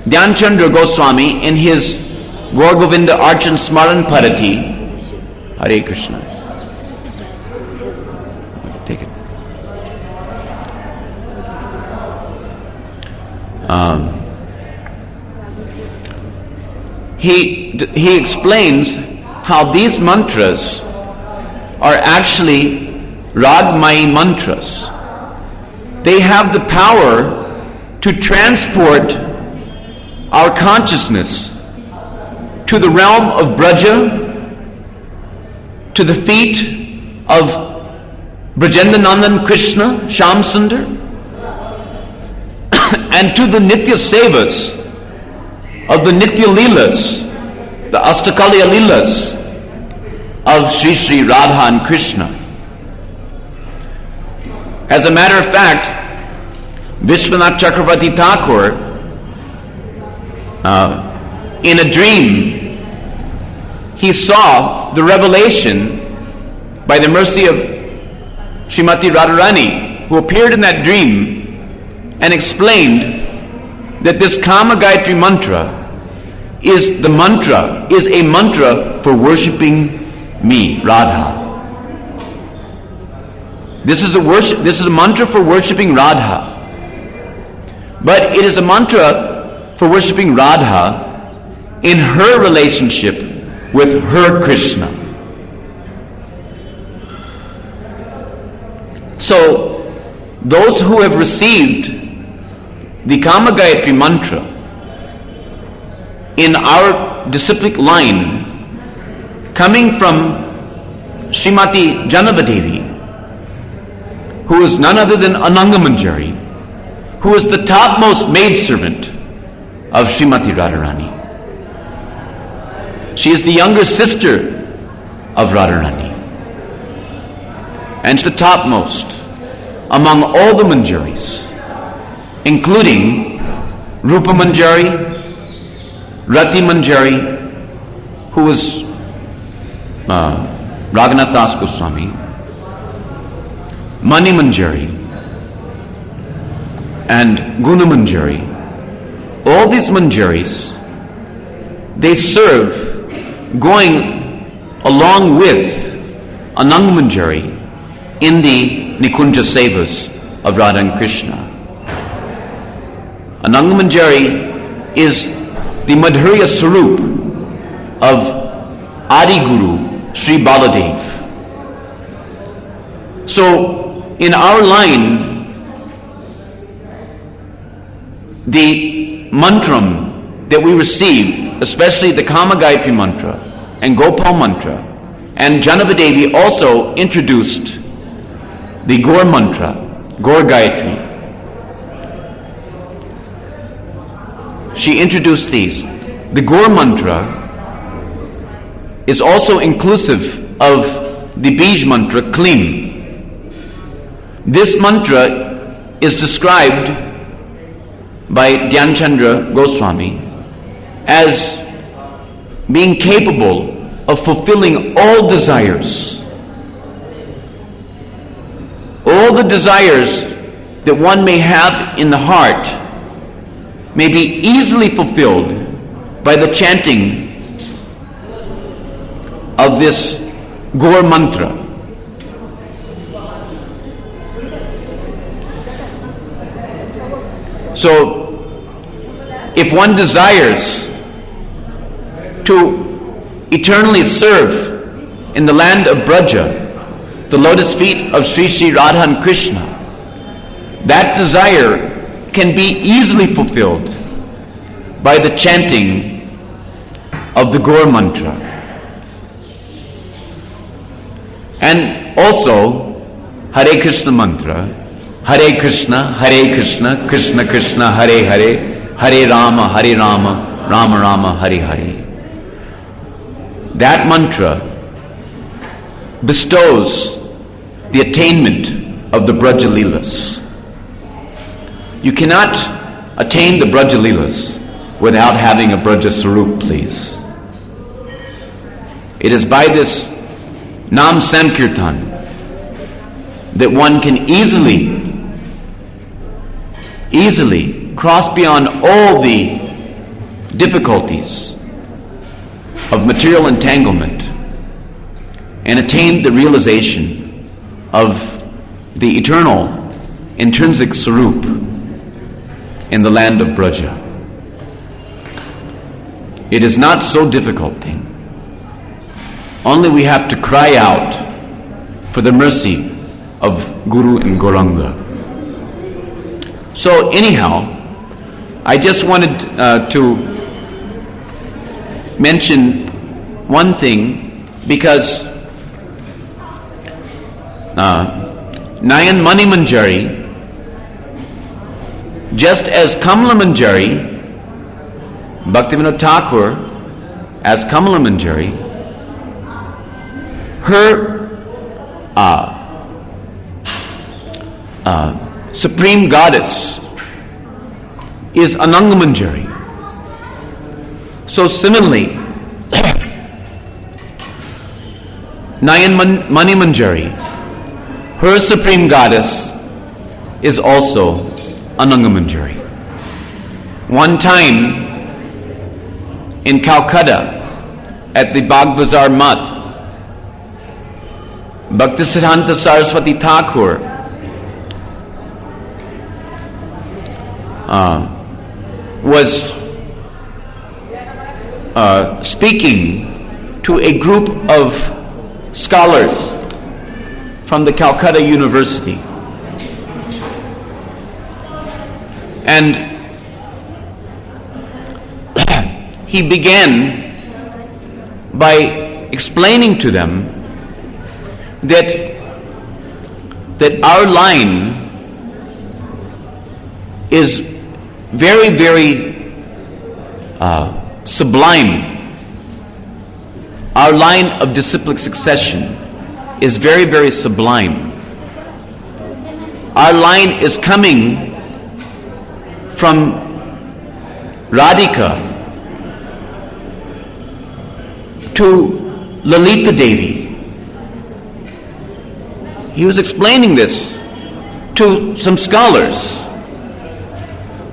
Dhyanchandra Goswami in his Gaur Govinda Archan Smaran Parati. Hare Krishna. Take it. He explains how these mantras are actually Ragmayi mantras. They have the power to transport our consciousness to the realm of Braja, to the feet of Brajendanandan Krishna, Shamsundar, and to the Nitya Sevas of the Nitya Leelas, the Astakalya Leelas of Sri Sri Radha and Krishna. As a matter of fact, Vishwanath Chakravarti Thakur, in a dream, he saw the revelation by the mercy of Srimati Radharani, who appeared in that dream and explained that this Kama Gayatri mantra is a mantra for worshipping me, Radha. This is a mantra for worshipping Radha. But it is a mantra for worshipping Radha in her relationship with her Krishna. So, those who have received the Kama Gayatri mantra in our disciplic line, coming from Srimati Janavadevi, who is none other than Ananga Manjari, who is the topmost maidservant of Srimati Radharani. She is the younger sister of Radharani, and the topmost among all the Manjaris, including Rupa Manjari, Rati Manjari, who was Raghunath Das Goswami, Mani Manjari, and Guna Manjari. All these Manjaris, they serve going along with Ananga Manjari in the Nikunja Sevas of Radha and Krishna. Ananga Manjari is the Madhurya Sarup of Adi Guru, Sri Baladev. So, in our line, the mantram that we receive, especially the Kama Gayatri mantra and Gopal mantra, and Janavadevi also introduced the Gaur mantra, Gaur Gayatri. She introduced these. The Gaur mantra is also inclusive of the Bij mantra, Klim. This mantra is described by Dhyanchandra Goswami as being capable of fulfilling all desires. All the desires that one may have in the heart may be easily fulfilled by the chanting of this Gaur mantra. So, if one desires to eternally serve in the land of Braja, the lotus feet of Sri Sri Radha and Krishna, that desire can be easily fulfilled by the chanting of the Gaur mantra. And also, Hare Krishna mantra, Hare Krishna, Krishna Krishna, Hare Hare, Hare Rama, Rama Rama, Hare Hare. That mantra bestows the attainment of the Braja Leelas. You cannot attain the Braja Leelas without having a Braja Sarup, please. It is by this Nam Sankirtan that one can easily cross beyond all the difficulties of material entanglement and attain the realization of the eternal intrinsic Sarup in the land of Braja. It is not so difficult thing. Only we have to cry out for the mercy of Guru and Gauranga. So anyhow, I just wanted to mention one thing, because Nayan Mani Manjari, just as Kamala Manjari, Bhaktivinoda Thakur as Kamala Manjari, her supreme goddess is Ananga Manjari. So similarly, Nayan Mani Manjari, her supreme goddess is also Ananga Manjari. One time in Calcutta at the Bagh Bazar Math, Bhaktisiddhanta Saraswati Thakur was speaking to a group of scholars from the Calcutta University. And he began by explaining to them that our line is very, very sublime. Our line of disciplic succession is very, very sublime. Our line is coming from Radhika to Lalita Devi. He was explaining this to some scholars.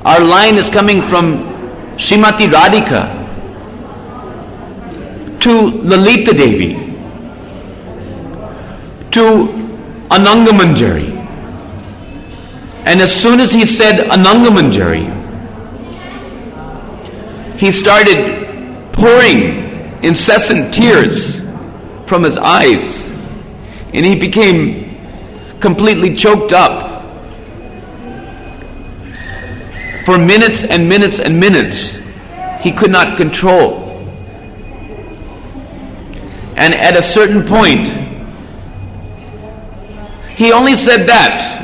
Our line is coming from Srimati Radhika to Lalita Devi to Ananga Manjari. And as soon as he said Ananga Manjari, he started pouring incessant tears from his eyes, and he became completely choked up for minutes and minutes and minutes. He could not control. And at a certain point, he only said that.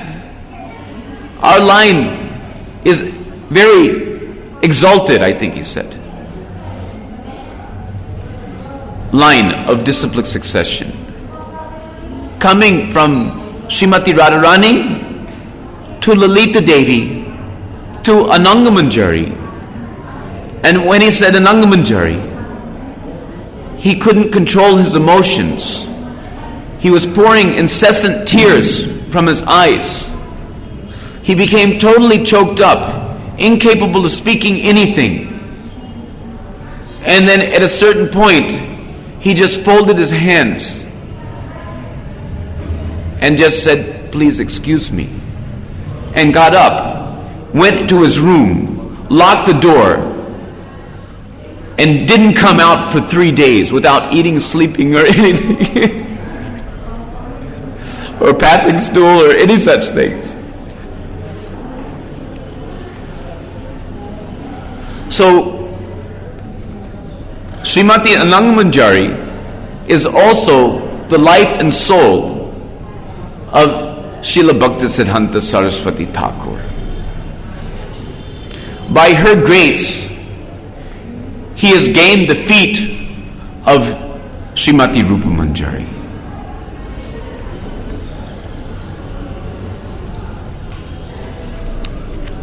Our line is very exalted, I think he said. Line of disciplic succession. Coming from Srimati Radharani to Lalita Devi to Anangamanjari. And when he said Anangamanjari, he couldn't control his emotions. He was pouring incessant tears from his eyes. He became totally choked up, incapable of speaking anything. And then at a certain point, he just folded his hands and just said, "Please excuse me," and got up, went to his room, locked the door, and didn't come out for 3 days without eating, sleeping, or anything, or passing stool, or any such things. So, Srimati Anangamanjari is also the life and soul of SrilaBhaktisidhanta Saraswati Thakur. By her grace, he has gained the feet of Srimati Rupamanjari.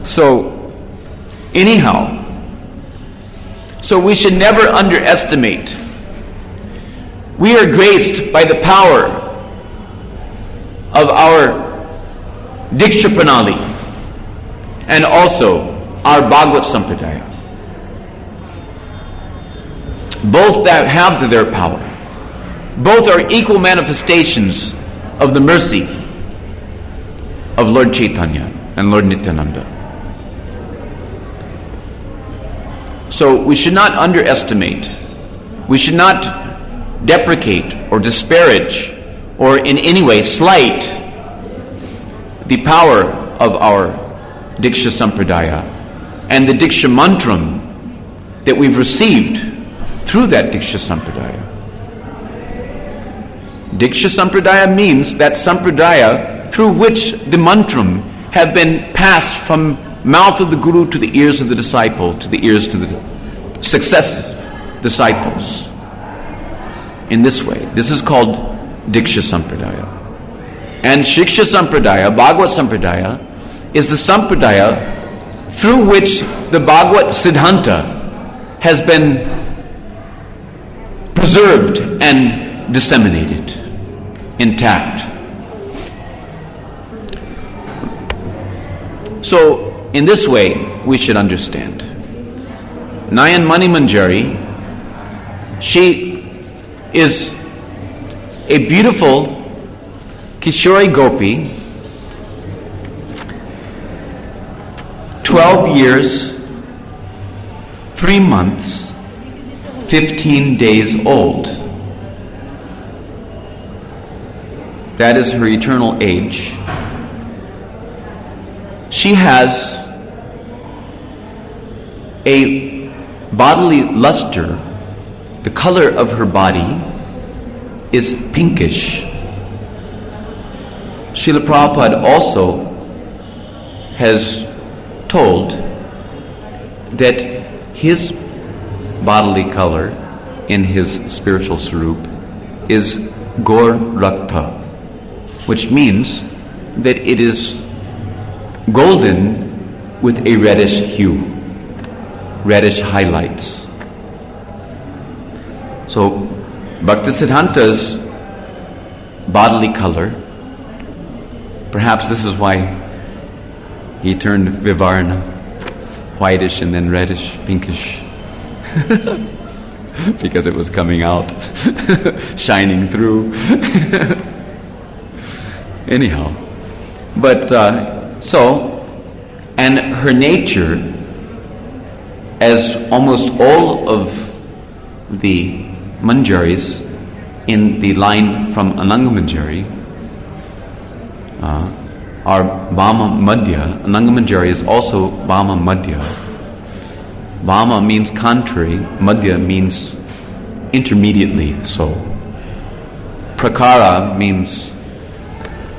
So, anyhow, so we should never underestimate. We are graced by the power of our Diksha Pranali and also our Bhagavad Sampradaya. Both that have their power. Both are equal manifestations of the mercy of Lord Chaitanya and Lord Nityananda. So we should not underestimate, we should not deprecate or disparage or in any way slight the power of our Diksha Sampradaya and the Diksha Mantram that we've received through that Diksha Sampradaya. Diksha Sampradaya means that Sampradaya through which the Mantram have been passed from mouth of the Guru to the ears of the disciple, to the ears to the successive disciples. In this way. This is called Diksha Sampradaya. And Shiksha Sampradaya, Bhagavad Sampradaya, is the Sampradaya through which the Bhagavad Siddhanta has been preserved and disseminated, intact. So, in this way, we should understand. Nayan Manimanjari, she is a beautiful Kishori Gopi, 12 years, 3 months, 15 days old. That is her eternal age. She has a bodily luster. The color of her body is pinkish. Śrīla Prabhupāda also has told that his bodily color in his spiritual swarup is Gaur Raktha, which means that it is golden with a reddish hue, reddish highlights. So, Bhaktisiddhanta's bodily color, perhaps this is why he turned Vivarna, whitish and then reddish, pinkish, because it was coming out, shining through. Anyhow, but and her nature, as almost all of the manjaris in the line from Ananga Manjari are Vama Madhya. Ananga Manjari is also Vama Madhya. Vama means contrary, Madhya means intermediately so. Prakara means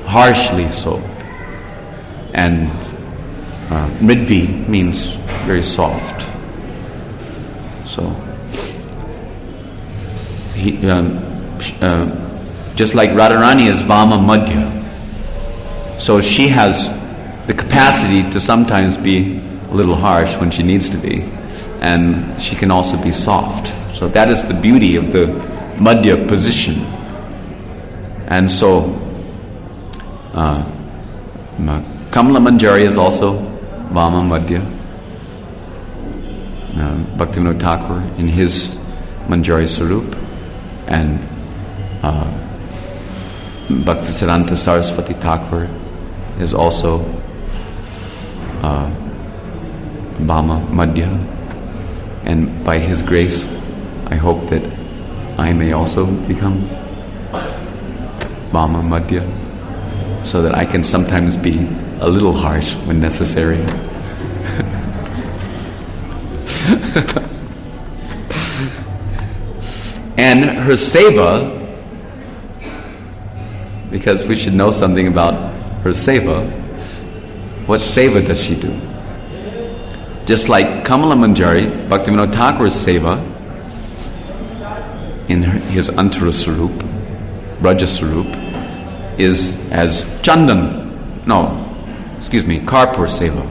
harshly so. And Mridvi means very soft. So, just like Radharani is Vama Madhya, so she has the capacity to sometimes be a little harsh when she needs to be, and she can also be soft. So that is the beauty of the Madhya position. And so Kamala Manjari is also Vama Madhya. Bhaktivinoda Thakur in his Manjari Sarup, and Bhaktisiddhanta Saraswati Thakur is also Vama Madhya, and by his grace I hope that I may also become Vama Madhya, so that I can sometimes be a little harsh when necessary. And her seva, because we should know something about her seva, what seva does she do? Just like Kamala Manjari, Bhaktivinoda Thakur's seva in his Antara Sarup, Braja Sarup, is as Karpur seva.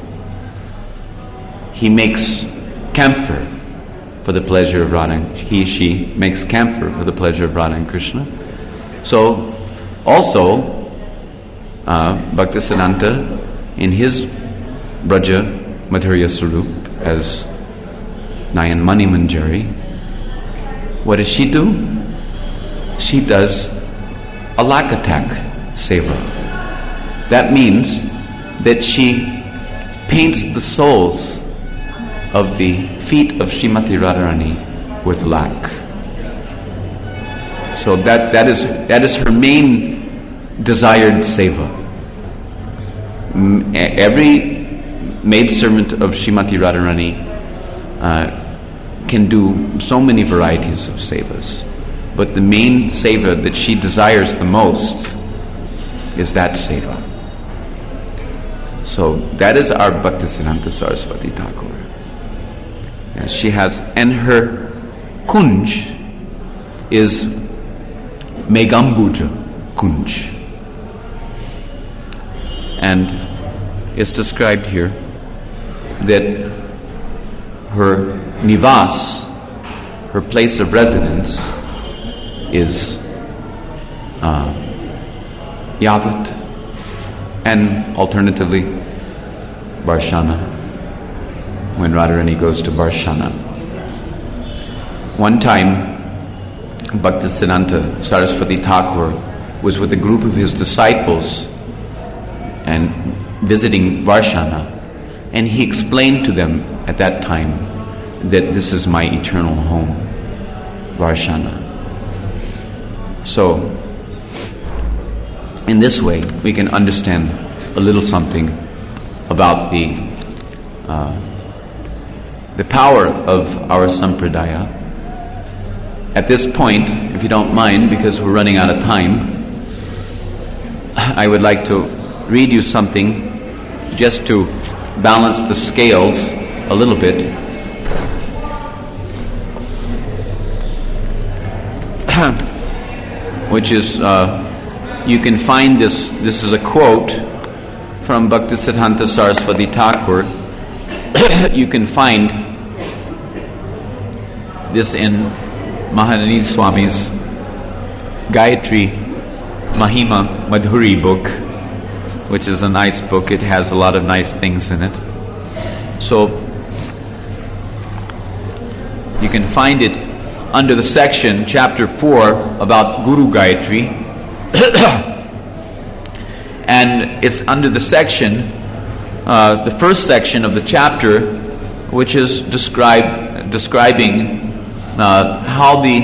He makes camphor for the pleasure of Radha. She makes camphor for the pleasure of Radha and Krishna. So, also, Bhaktisiddhanta, in his Braja Madhurya Sarup as Nayan Mani Manjari, what does she do? She does Alakatak Seva. That means that she paints the soles of the feet of Srimati Radharani with lac. So that is her main desired seva. Every maidservant of Srimati Radharani can do so many varieties of sevas, but the main seva that she desires the most is that seva. So that is our Bhaktisiddhanta Saraswati Thakur. Yes, she has, and her kunj is Megambuja Kunj. And it's described here that her nivas, her place of residence, is Yavat, and alternatively Barshana, when Radharani goes to Barshana. One time, Bhaktisiddhanta Saraswati Thakur was with a group of his disciples and visiting Varshana, and he explained to them at that time that this is my eternal home, Varshana. So, in this way, we can understand a little something about the power of our sampradaya. At this point, if you don't mind, because we're running out of time, I would like to read you something just to balance the scales a little bit. Which is, you can find this is a quote from Bhaktisiddhanta Saraswati Thakur. You can find this in Mahananida Swami's Gayatri Mahima Madhuri book, which is a nice book. It has a lot of nice things in it. So you can find it under the section, chapter 4, about Guru Gayatri. And it's under the section, the first section of the chapter, which is describing how the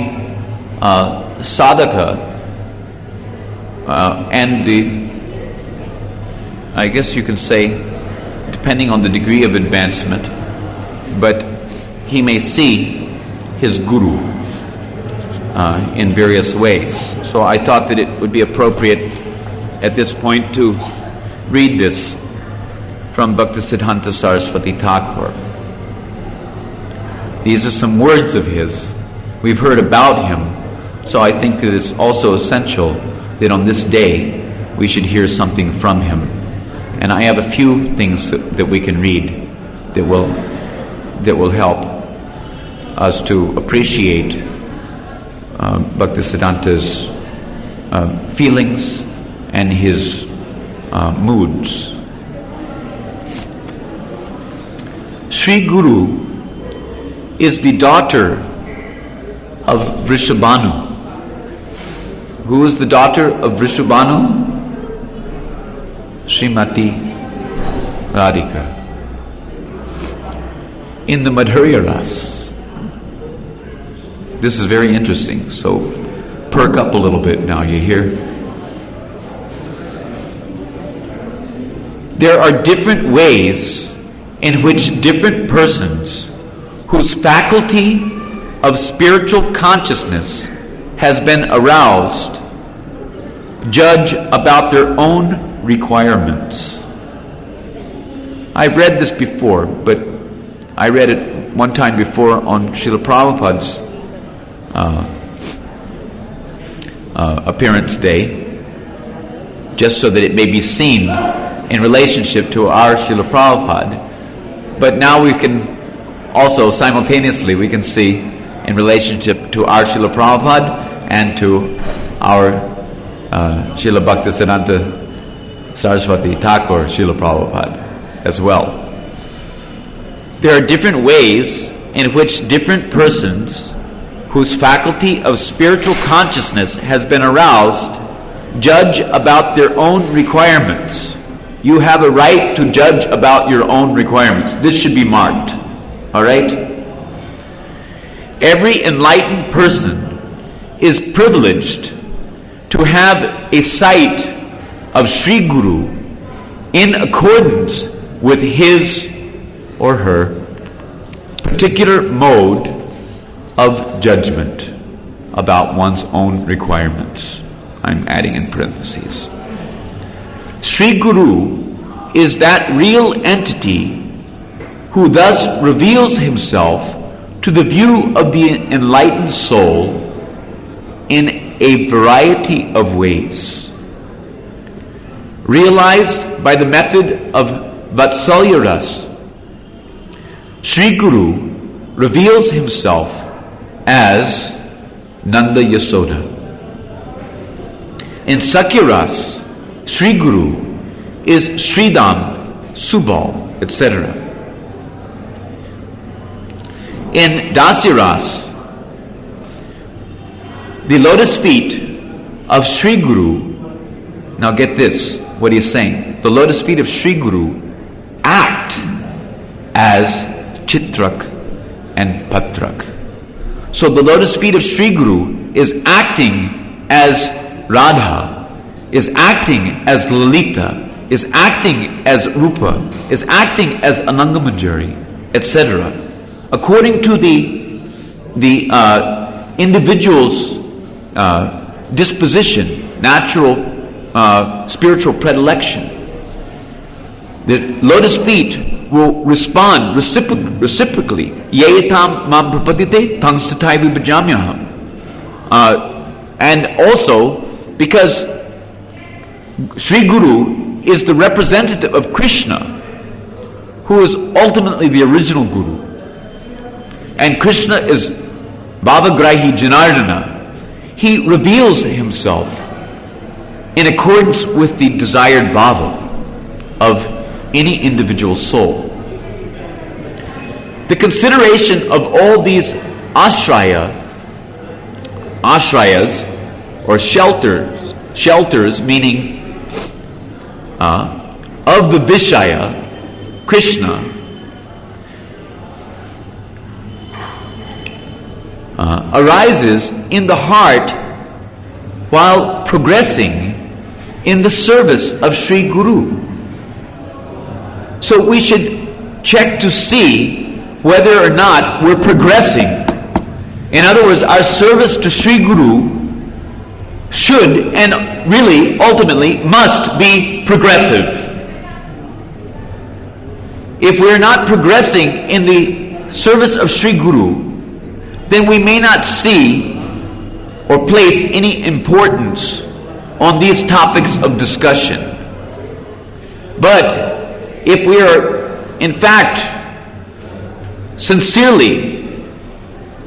sadhaka and I guess you can say, depending on the degree of advancement, but he may see his guru in various ways. So I thought that it would be appropriate at this point to read this from Bhaktisiddhanta Saraswati Thakur. These are some words of his. We've heard about him, so I think that it's also essential that on this day we should hear something from him. And I have a few things that we can read that will help us to appreciate Bhaktisiddhanta's feelings and his moods. Sri Guru is the daughter of Vrishabhanu. Who is the daughter of Vrishabhanu? Srimati Radhika. In the Madhurya Ras. This is very interesting, so perk up a little bit now, you hear? There are different ways in which different persons whose faculty of spiritual consciousness has been aroused judge about their own requirements. I've read this before, but I read it one time before on Śrīla Prabhupāda's appearance day, just so that it may be seen in relationship to our Śrīla Prabhupada. But now we can also simultaneously we can see in relationship to our Śrīla Prabhupada and to our Śrīla Bhaktisiddhanta Saraswati Thakur Śrīla Prabhupada as well. There are different ways in which different persons whose faculty of spiritual consciousness has been aroused judge about their own requirements. You have a right to judge about your own requirements. This should be marked. All right? Every enlightened person is privileged to have a sight of Sri Guru in accordance with his or her particular mode of judgment about one's own requirements. I'm adding in parentheses. Sri Guru is that real entity who thus reveals himself to the view of the enlightened soul in a variety of ways. Realized by the method of Vatsalya Ras, Sri Guru reveals himself as Nanda Yasoda. In Sakya Ras, Sri Guru is Sridham, Subal, etc. In Dasya Ras, the lotus feet of Sri Guru, now get this, what he's saying. The lotus feet of Sri Guru act as Chitrak and Patrak. So the lotus feet of Sri Guru is acting as Radha, is acting as Lalita, is acting as Rupa, is acting as Anangamanjari, etc. According to the individual's disposition, natural spiritual predilection, the lotus feet will respond reciprocally. Yeyatam mam prapadite tangstatai vibhajamyaham. And also because Sri Guru is the representative of Krishna, who is ultimately the original Guru. And Krishna is Bhavagrahi Janardana. He reveals himself in accordance with the desired bhava of any individual soul. The consideration of all these ashrayas or shelters meaning of the Vishaya, Krishna, arises in the heart while progressing in the service of Sri Guru. So we should check to see whether or not we're progressing. In other words, our service to Sri Guru should and really ultimately must be progressive. If we're not progressing in the service of Sri Guru, then we may not see or place any importance on these topics of discussion. But if we are, in fact, sincerely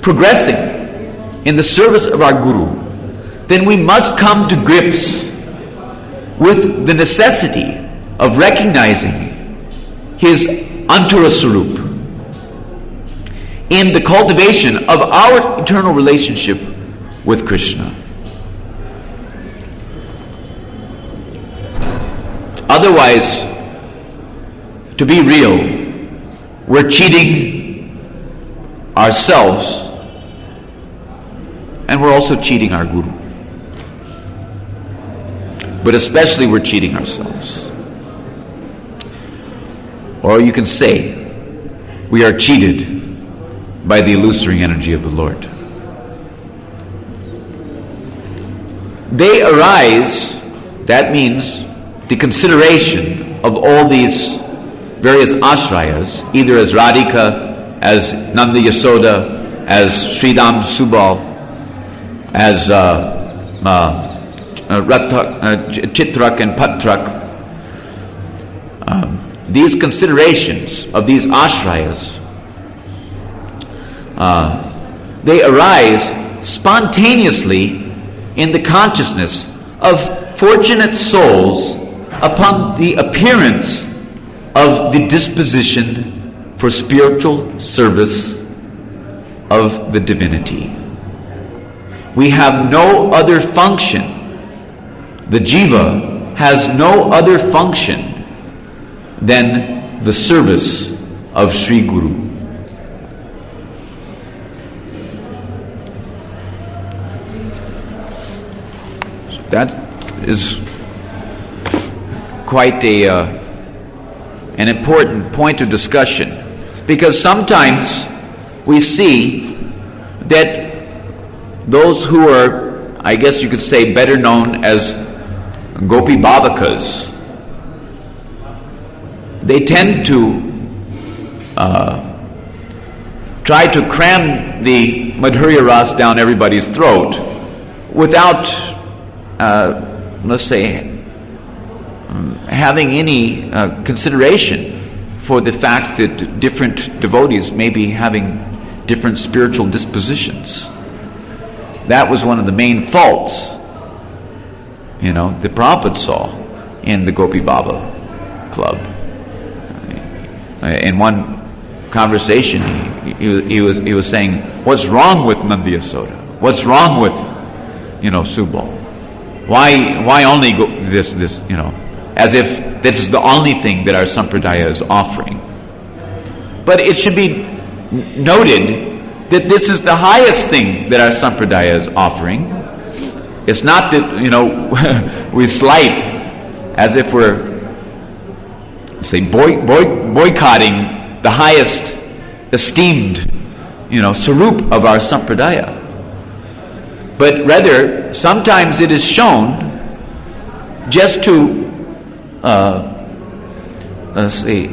progressing in the service of our Guru, then we must come to grips with the necessity of recognizing his Antara Swarup in the cultivation of our eternal relationship with Krishna. Otherwise, to be real, we're cheating ourselves and we're also cheating our Guru. But especially we're cheating ourselves. Or you can say, we are cheated by the illusory energy of the Lord. They arise, that means the consideration of all these various ashrayas, either as Radhika, as Nanda Yasoda, as Sridham Subal, as Chitrak and Patrak. These considerations of these ashrayas, they arise spontaneously in the consciousness of fortunate souls upon the appearance of the disposition for spiritual service of the divinity. We have no other function. The jiva has no other function than the service of Sri Guru. So that is quite an important point of discussion, because sometimes we see that those who are, I guess you could say, better known as Gopi Bhavakas, they tend to try to cram the Madhurya Ras down everybody's throat without, let's say, having any consideration for the fact that different devotees may be having different spiritual dispositions. That was one of the main faults, the Prabhupada saw in the Gopi Baba club. In one conversation, he was saying, "What's wrong with Nanda Yasoda? What's wrong with, Subal? Why only go this? As if this is the only thing that our sampradaya is offering." But it should be noted that this is the highest thing that our sampradaya is offering. It's not that, we slight as if we're, say, boycotting the highest esteemed, sarup of our sampradaya. But rather, sometimes it is shown just to,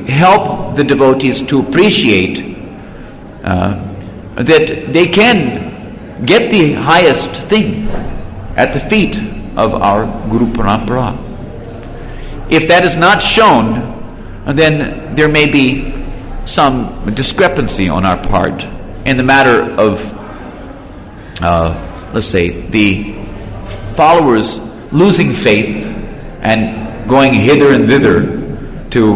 help the devotees to appreciate that they can get the highest thing at the feet of our Guru Parampara. If that is not shown, then there may be some discrepancy on our part in the matter of, let's say, the followers losing faith and going hither and thither to,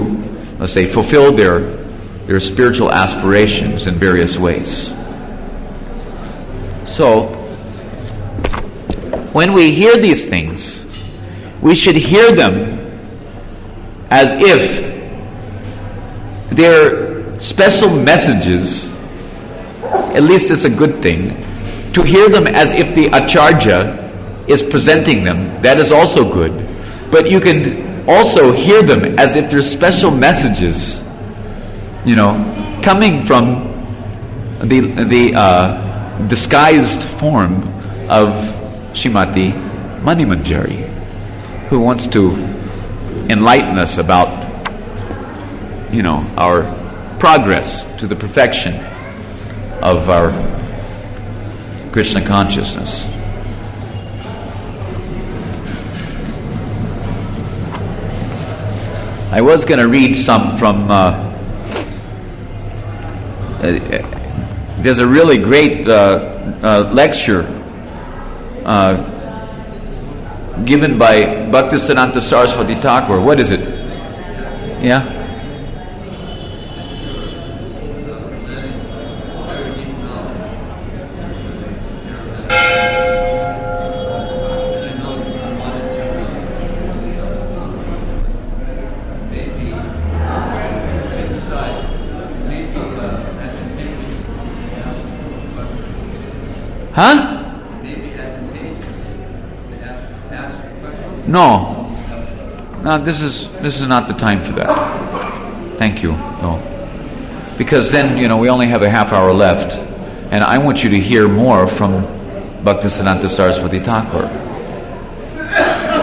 let's say, fulfill their spiritual aspirations in various ways. So, when we hear these things, we should hear them as if they're special messages. At least it's a good thing, To hear them as if the Acharya is presenting them, that is also good. But you can also hear them as if there's special messages, coming from the disguised form of Srimati Manimanjari, who wants to enlighten us about, our progress to the perfection of our Krishna consciousness. I was going to read some from there's a really great lecture given by Bhaktisiddhanta Saraswati Thakur. What is it? Yeah? Huh? No, this is not the time for that. Thank you. No, because then we only have a half hour left, and I want you to hear more from Bhaktisiddhanta Saraswati Thakur.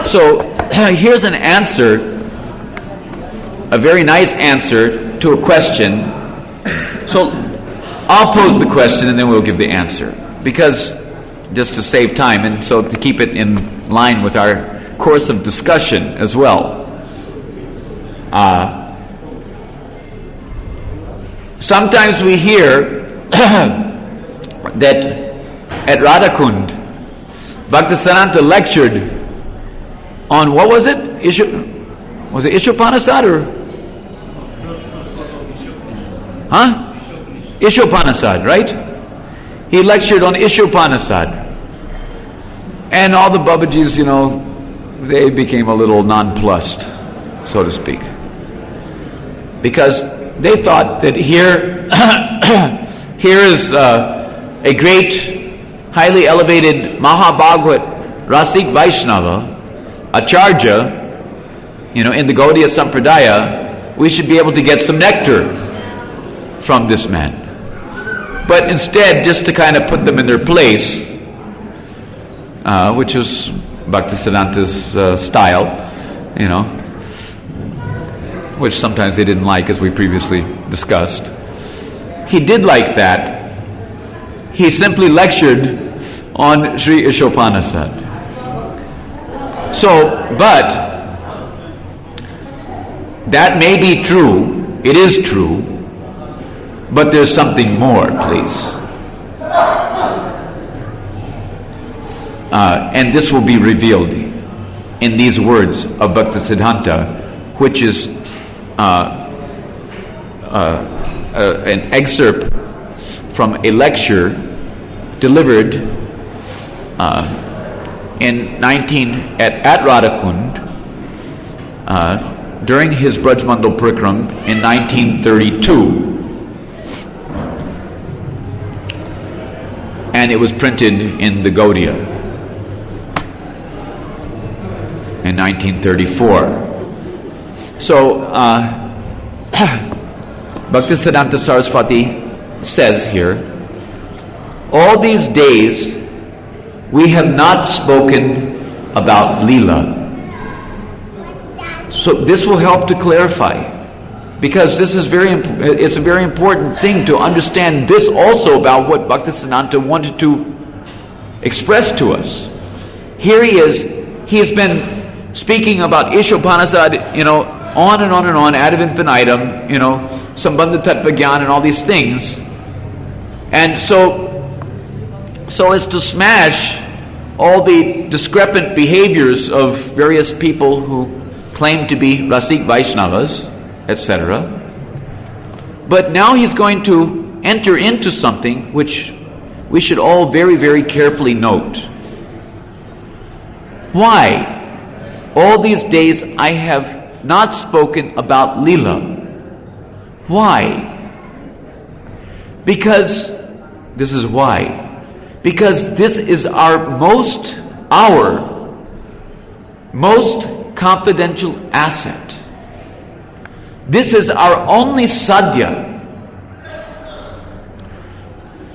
So here's an answer, a very nice answer to a question. So I'll pose the question, and then we'll give the answer, because just to save time, and so to keep it in line with our course of discussion as well. Sometimes we hear that at Radhakund, Bhaktisiddhanta lectured on, what was it? Was it Ishopanasad or? Huh? Ishopanasad, right? He lectured on Ishopanasad. And all the Babajis, they became a little nonplussed, so to speak. Because they thought that here is a great, highly elevated Mahabhagavad Rasik Vaishnava, Acharya, in the Gaudiya Sampradaya. We should be able to get some nectar from this man. But instead, just to kind of put them in their place, which was Bhaktisiddhanta's style, which sometimes they didn't like, as we previously discussed. He did like that. He simply lectured on Sri Ishopanasad. So, but that may be true, it is true, but there's something more, please. And this will be revealed in these words of Bhaktisiddhanta, which is an excerpt from a lecture delivered at Radhakund during his Brajmandal Parikram in 1932. And it was printed in the Gaudiya in 1934. So, Bhaktisiddhanta Saraswati says here, all these days we have not spoken about Leela. So this will help to clarify, because this is it's a very important thing to understand this also about what Bhaktisiddhanta wanted to express to us. Here he is, he's been speaking about Ishopanasad, on and on and on, ad infinitum, Sambandha Tattva Gyan and all these things. And so as to smash all the discrepant behaviors of various people who claim to be Rasik Vaishnavas, etc. But now he's going to enter into something which we should all very, very carefully note. Why? All these days I have not spoken about Leela. Why? Because, this is why. Because this is our most confidential asset. This is our only sadhya.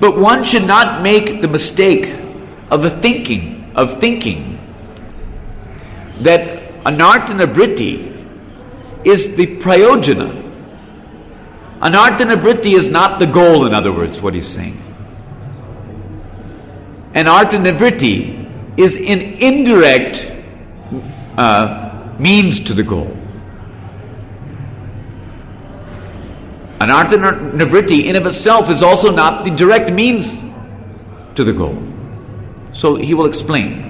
But one should not make the mistake of thinking that anartana vritti is the prayojana. Anartana vritti is not the goal, in other words, what he's saying. Anartana vritti is an indirect means to the goal. Anartana vritti in of itself is also not the direct means to the goal. So he will explain.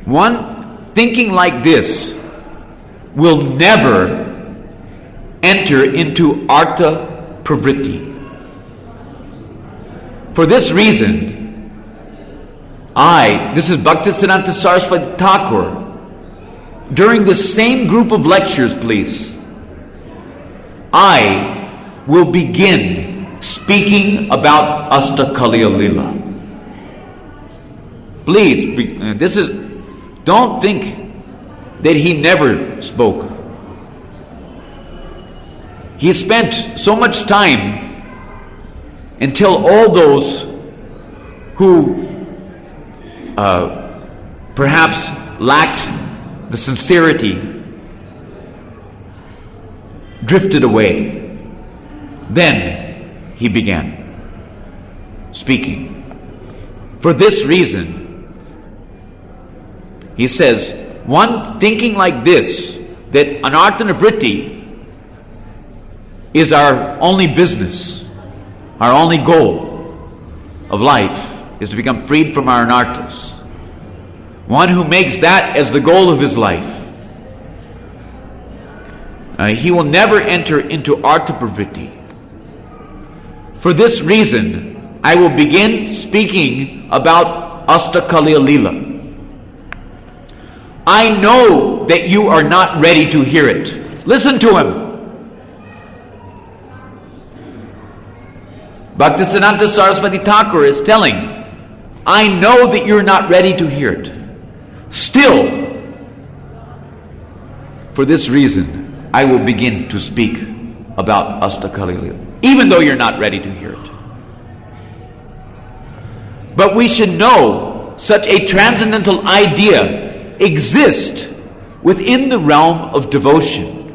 One thinking like this will never enter into artha pravritti. For this reason, this is Bhaktisiddhanta Saraswati Thakur, during this same group of lectures, please, I will begin speaking about Astakaliya Lila. Please, don't think that he never spoke. He spent so much time until all those who perhaps lacked the sincerity drifted away. Then he began speaking. For this reason, he says, one thinking like this, that anartana vritti is our only business, our only goal of life is to become freed from our anarthas. One who makes that as the goal of his life, he will never enter into artha pravritti. For this reason, I will begin speaking about Astakaliya Lila. I know that you are not ready to hear it. Listen to him. Bhaktisiddhanta Saraswati Thakur is telling, I know that you're not ready to hear it. Still, for this reason, I will begin to speak about Astakaliya Lila, even though you're not ready to hear it. But we should know such a transcendental idea exists within the realm of devotion.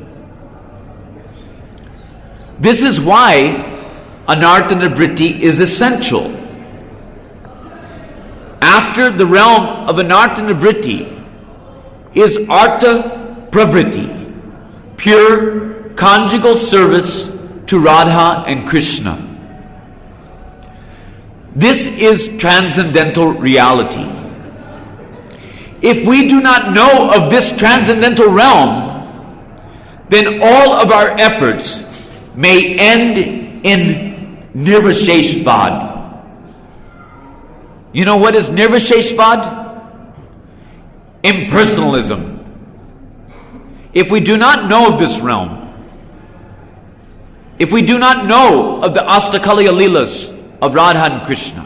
This is why anartana vritti is essential. After the realm of anartana vritti is artha pravritti, pure conjugal service to Radha and Krishna. This is transcendental reality. If we do not know of this transcendental realm, then all of our efforts may end in nirvasheshvad. You know what is nirvasheshvad? Impersonalism. If we do not know of this realm, if we do not know of the Astakaliya Leelas of Radha and Krishna,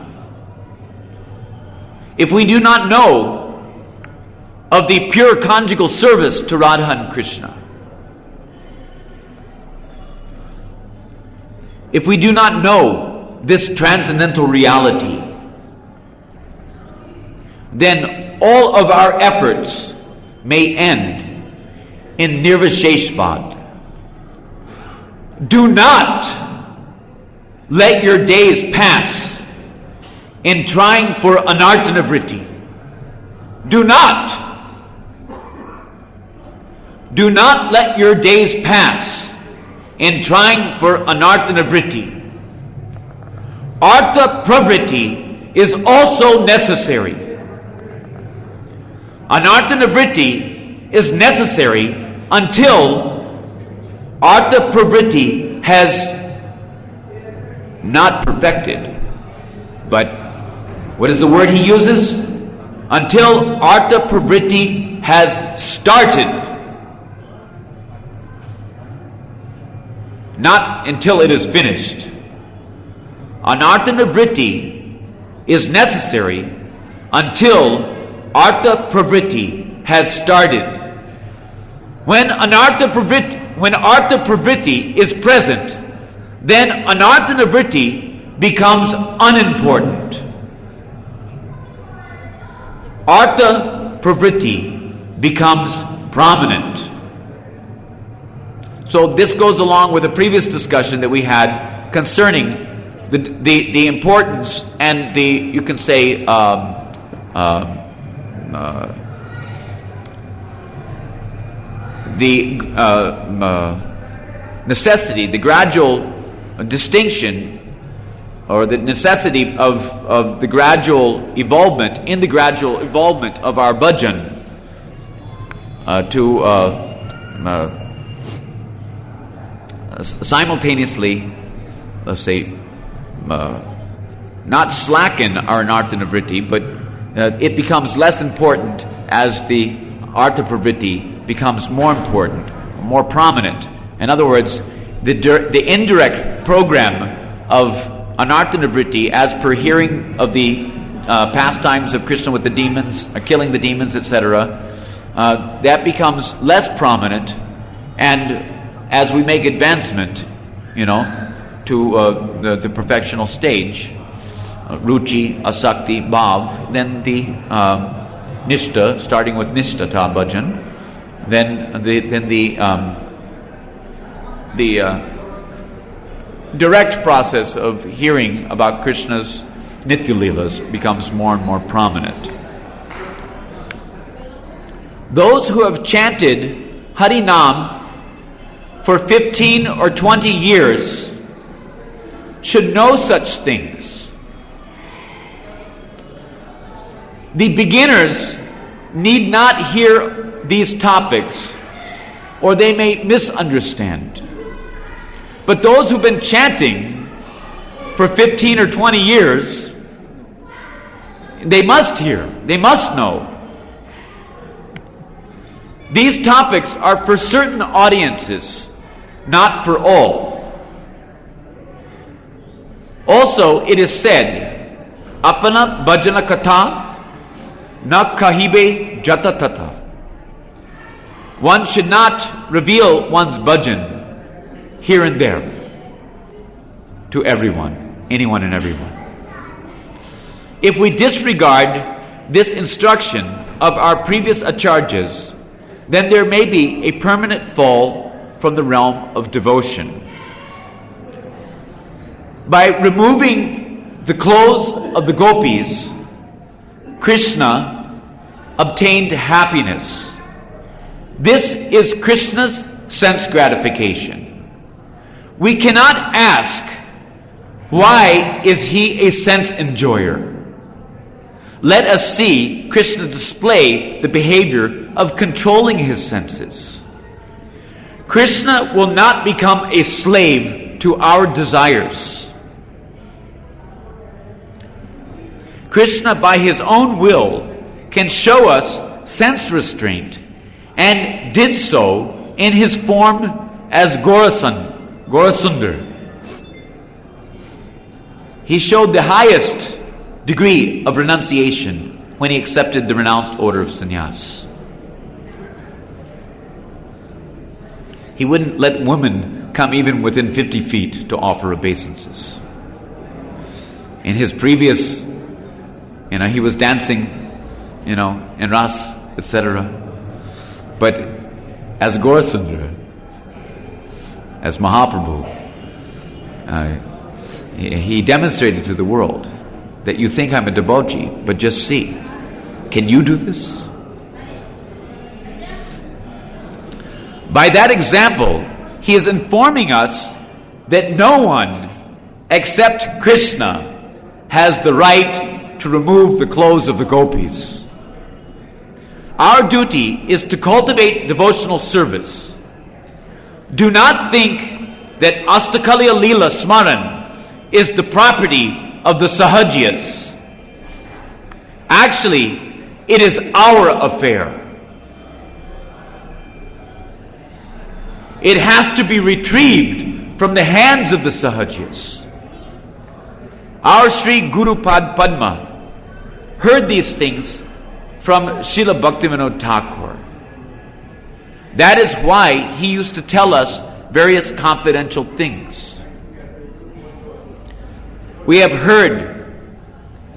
if we do not know of the pure conjugal service to Radha and Krishna, if we do not know this transcendental reality, then all of our efforts may end in nirvasheshvad. Do not let your days pass in trying for anartana vritti. Do not let your days pass in trying for anartana vritti. Artha pravritti is also necessary. Anartana vritti is necessary until artha pravritti has not perfected. But what is the word he uses? Until artha pravritti has started. Not until it is finished. Anartha-nivritti is necessary until Artha Pravritti has started. When Artha Pravritti is present, then Anartha-nivritti becomes unimportant. Artha Pravritti becomes prominent. So this goes along with a previous discussion that we had concerning the importance and you can say, necessity, the gradual distinction, or the necessity of the gradual involvement of our bhajan to simultaneously, let's say, not slacken our anartha-nivritti, but it becomes less important as the artha pravritti becomes more important, more prominent. In other words, the indirect program of anartha-nivritti, as per hearing of the pastimes of Krishna with the demons, killing the demons, etc., that becomes less prominent, and as we make advancement, to the perfectional stage, ruchi, asakti, bhav, then the nishta, starting with nishtata bhajan, then the direct process of hearing about Krishna's Nitya-leelas becomes more and more prominent. Those who have chanted Harinam for 15 or 20 years should know such things. The beginners need not hear these topics, or they may misunderstand. But those who've been chanting for 15 or 20 years, they must hear, they must know. These topics are for certain audiences, not for all. Also, it is said, Apana bhajana katha na kahibe jata tata. One should not reveal one's bhajan here and there to everyone, anyone and everyone. If we disregard this instruction of our previous acharyas, then there may be a permanent fall from the realm of devotion. By removing the clothes of the gopis, Krishna obtained happiness. This is Krishna's sense gratification. We cannot ask, why is he a sense enjoyer? Let us see Krishna display the behavior of controlling his senses. Krishna will not become a slave to our desires. Krishna, by his own will, can show us sense restraint, and did so in his form as Gaurasundar. He showed the highest degree of renunciation when he accepted the renounced order of sannyas. He wouldn't let women come even within 50 feet to offer obeisances. In his previous, he was dancing, in ras, etc. But as Gaurasundara, as Mahaprabhu, he demonstrated to the world that you think I'm a devotee, but just see, can you do this? By that example, he is informing us that no one except Krishna has the right to remove the clothes of the gopis. Our duty is to cultivate devotional service. Do not think that Astakaliya Leela Smaran is the property of the Sahajias. Actually, it is our affair. It has to be retrieved from the hands of the Sahajias. Our Sri Guru Padma heard these things from Śrīla Bhaktivinoda Thakur. That is why he used to tell us various confidential things. We have heard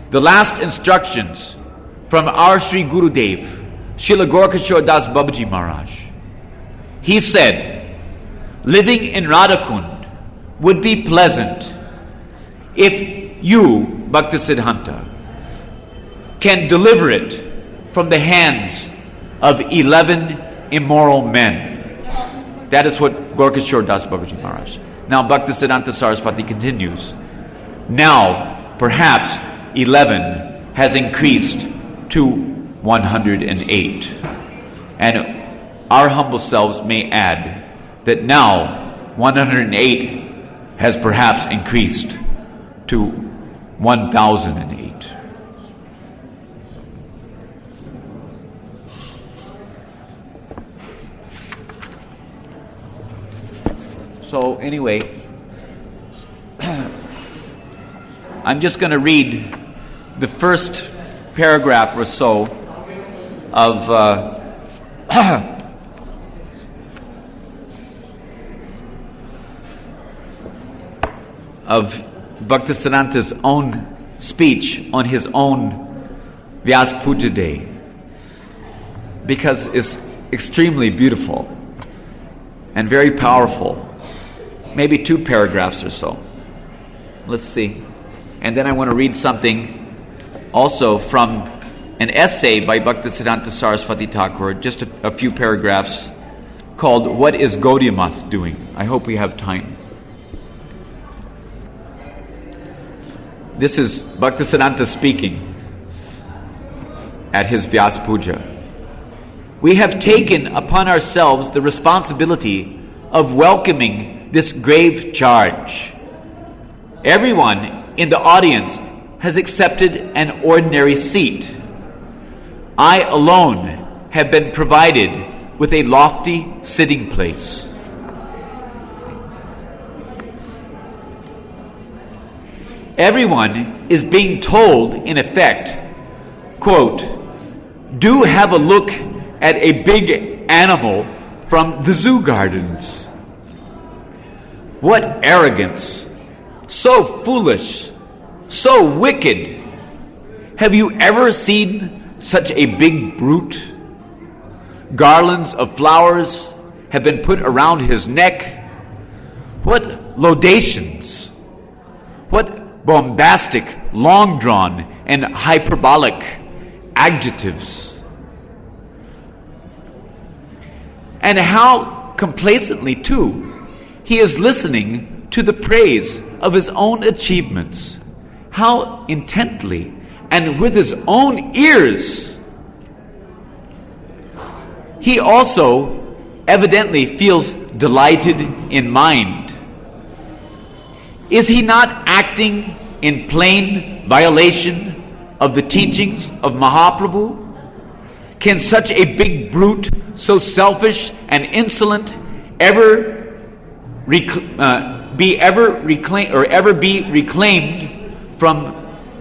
the last instructions from our Sri Gurudev, Śrīla Gorkashore Das Babaji Maharaj. He said, living in Radhakund would be pleasant if you, Bhaktisiddhanta, can deliver it from the hands of 11 immoral men. That is what Gorkashore Das Babaji Maharaj. Now Bhaktisiddhanta Saraswati continues. Now, perhaps 11 has increased to 108. And our humble selves may add that now 108 has perhaps increased to 1008. So anyway, I'm just going to read the first paragraph or so of of Bhaktisiddhanta's own speech on his own Vyas Puja Day, because it's extremely beautiful and very powerful. Maybe 2 paragraphs or so. Let's see. And then I want to read something also from an essay by Bhaktisiddhanta Saraswati Thakur, just a few paragraphs, called What is Gaudiya Math Doing? I hope we have time. This is Bhaktisiddhanta speaking at his Vyas Puja. We have taken upon ourselves the responsibility of welcoming this grave charge. Everyone in the audience has accepted an ordinary seat. I alone have been provided with a lofty sitting place. Everyone is being told, in effect, quote, do have a look at a big animal from the zoo gardens. What arrogance! So foolish, so wicked. Have you ever seen such a big brute? Garlands of flowers have been put around his neck. What laudations! What bombastic, long-drawn, and hyperbolic adjectives! And how complacently, too, he is listening to the praise of his own achievements. How intently and with his own ears. He also evidently feels delighted in mind. Is he not acting in plain violation of the teachings of Mahaprabhu? Can such a big brute, so selfish and insolent, ever be reclaimed from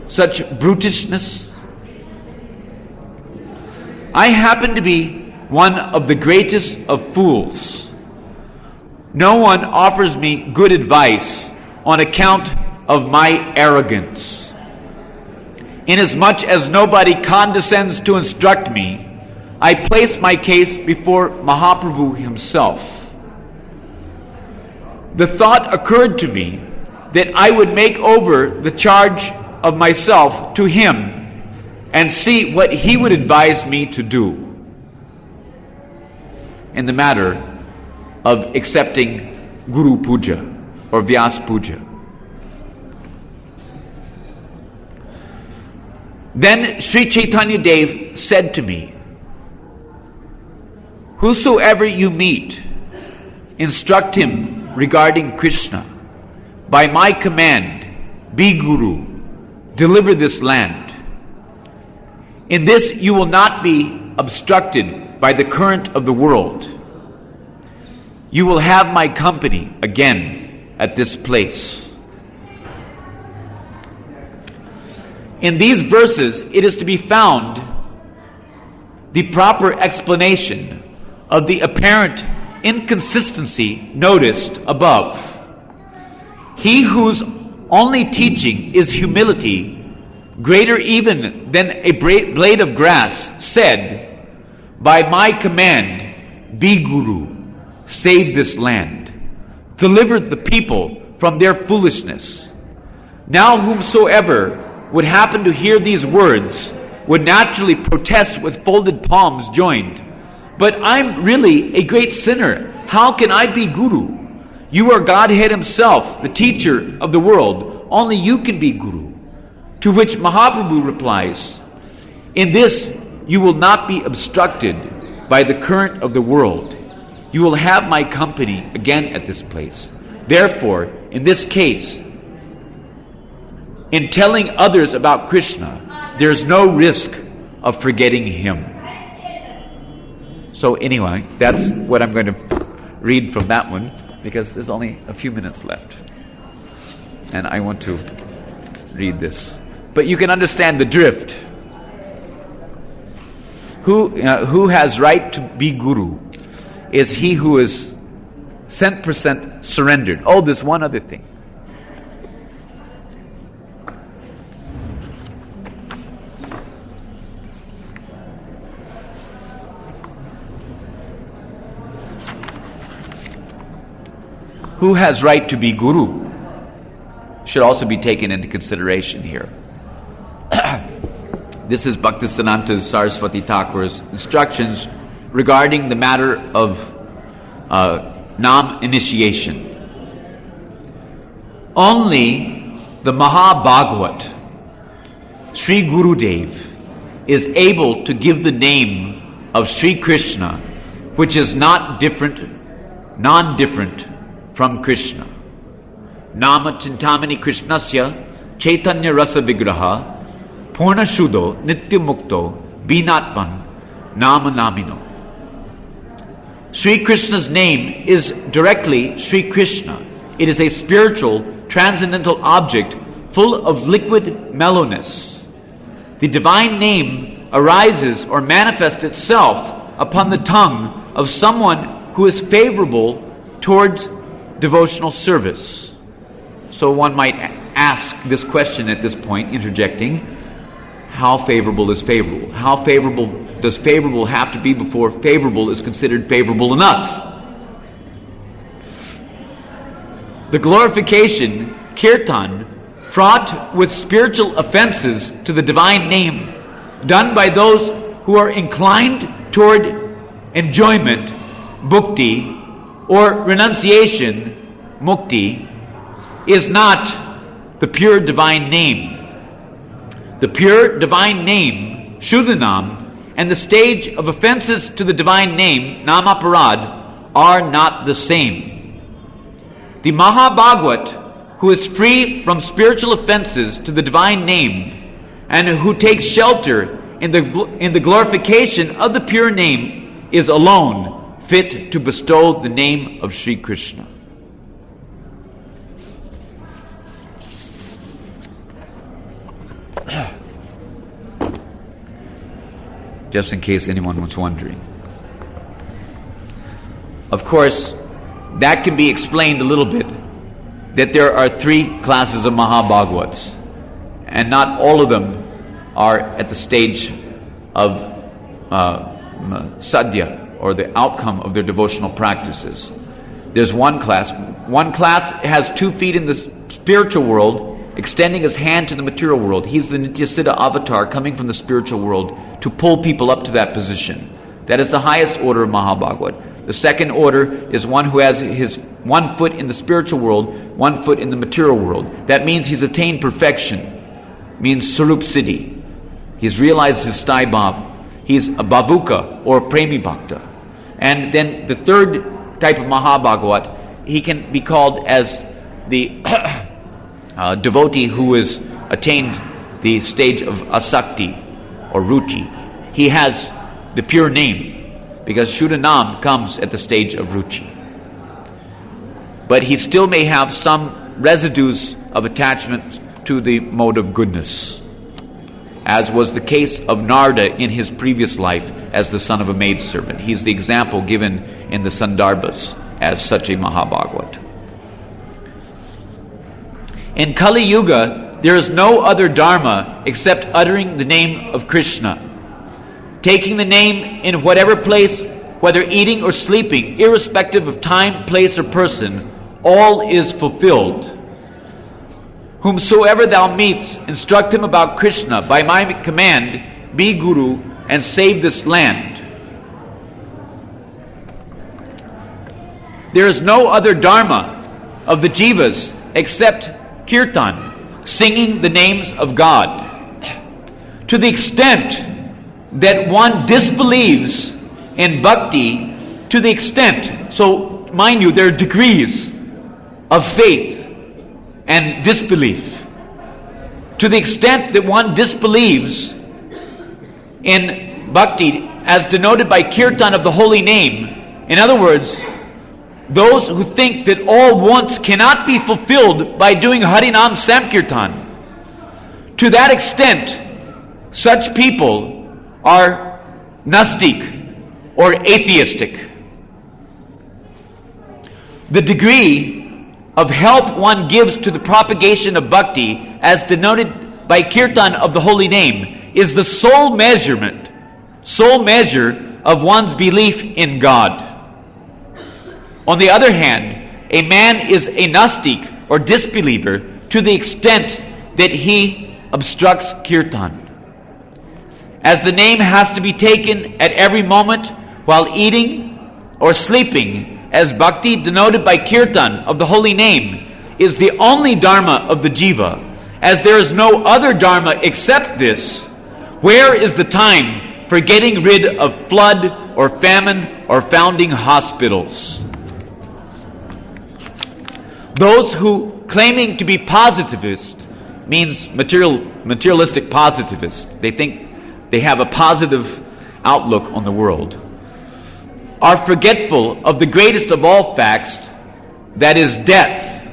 such brutishness? I happen to be one of the greatest of fools. No one offers me good advice on account of my arrogance. Inasmuch as nobody condescends to instruct me, I place my case before Mahaprabhu himself. The thought occurred to me that I would make over the charge of myself to him and see what he would advise me to do in the matter of accepting Guru Puja or Vyas Puja. Then Sri Chaitanya Dev said to me, whosoever you meet, instruct him regarding Krishna. By my command, be Guru, deliver this land. In this you will not be obstructed by the current of the world. You will have my company again at this place. In these verses, it is to be found the proper explanation of the apparent inconsistency noticed above. He whose only teaching is humility, greater even than a blade of grass, said, "By my command, be Guru, save this land, deliver the people from their foolishness." Now whomsoever would happen to hear these words would naturally protest with folded palms joined. "But I'm really a great sinner. How can I be Guru? You are Godhead Himself, the teacher of the world. Only you can be Guru." To which Mahaprabhu replies, "In this you will not be obstructed by the current of the world. You will have my company again at this place. Therefore, in this case, in telling others about Krishna, there's no risk of forgetting Him." So anyway, that's what I'm going to read from that one, because there's only a few minutes left. And I want to read this. But you can understand the drift. Who has right to be Guru is he who is 100% surrendered. Oh, there's one other thing. Who has right to be Guru should also be taken into consideration here. This is Bhaktisiddhanta Saraswati Thakur's instructions regarding the matter of Nam initiation. Only the Mahabhagavat, Sri Gurudev, is able to give the name of Sri Krishna, which is non-different from Krishna. Nama Chintamani Krishnasya Chaitanya Rasa Vigraha Purna Shuddho Nitya Mukto Binatvan Nama Namino. Sri Krishna's name is directly Sri Krishna. It is a spiritual, transcendental object full of liquid mellowness. The divine name arises or manifests itself upon the tongue of someone who is favorable towards devotional service. So one might ask this question at this point, interjecting, how favorable is favorable? How favorable does favorable have to be before favorable is considered favorable enough? The glorification, kirtan, fraught with spiritual offenses to the divine name, done by those who are inclined toward enjoyment, bhukti, or renunciation, mukti, is not the pure divine name. The pure divine name, Shuddhanam, and the stage of offenses to the divine name, Namaparad, are not the same. The Mahabhagavat, who is free from spiritual offenses to the divine name, and who takes shelter in the glorification of the pure name, is alone fit to bestow the name of Sri Krishna. Just in case anyone was wondering. Of course, that can be explained a little bit, that there are 3 classes of Mahabhagavats, and not all of them are at the stage of sadhya, or the outcome of their devotional practices. There's one class. One class has 2 feet in the spiritual world, extending his hand to the material world. He's the Nityasiddha avatar coming from the spiritual world to pull people up to that position. That is the highest order of Mahabhagavat. The second order is one who has his 1 foot in the spiritual world, 1 foot in the material world. That means he's attained perfection. Means Sarup Siddhi. He's realized his Sthai Bhav. He's a Bhavuka or Premi Bhakta. And then the third type of Mahabhagavat, he can be called as the devotee who has attained the stage of Asakti or Ruchi. He has the pure name, because Shuddhanam comes at the stage of Ruchi. But he still may have some residues of attachment to the mode of goodness. as was the case of Narada in his previous life as the son of a maidservant. He's the example given in the Sandarbhas as such a Mahabhagavat. In Kali Yuga, there is no other dharma except uttering the name of Krishna. Taking the name in whatever place, whether eating or sleeping, irrespective of time, place, or person, all is fulfilled. Whomsoever thou meets, instruct him about Krishna by my command, be Guru, and save this land. There is no other dharma of the jivas except kirtan, singing the names of God. To the extent that one disbelieves in bhakti, to the extent, so mind you, there are degrees of faith and disbelief. To the extent that one disbelieves in bhakti as denoted by kirtan of the holy name, in other words, those who think that all wants cannot be fulfilled by doing Harinam Sankirtan, to that extent, such people are Nastik or atheistic. The degree of help one gives to the propagation of bhakti as denoted by kirtan of the holy name is the sole measure of one's belief in God. On the other hand, a man is a Nastik or disbeliever to the extent that he obstructs kirtan. As the name has to be taken at every moment while eating or sleeping, as bhakti denoted by kirtan of the holy name is the only dharma of the jiva, as there is no other dharma except this, where is the time for getting rid of flood or famine or founding hospitals? Those who claiming to be positivist means materialistic positivist. They think they have a positive outlook on the world, are forgetful of the greatest of all facts, that is death.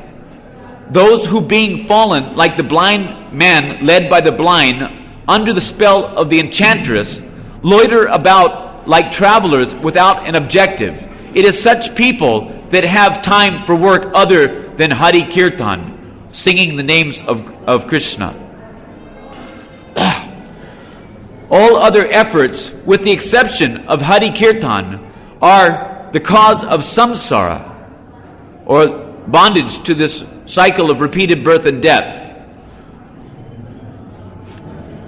Those who being fallen like the blind man led by the blind under the spell of the enchantress, loiter about like travelers without an objective. It is such people that have time for work other than Hari Kirtan, singing the names of Krishna. All other efforts, with the exception of Hari Kirtan, are the cause of samsara, or bondage to this cycle of repeated birth and death.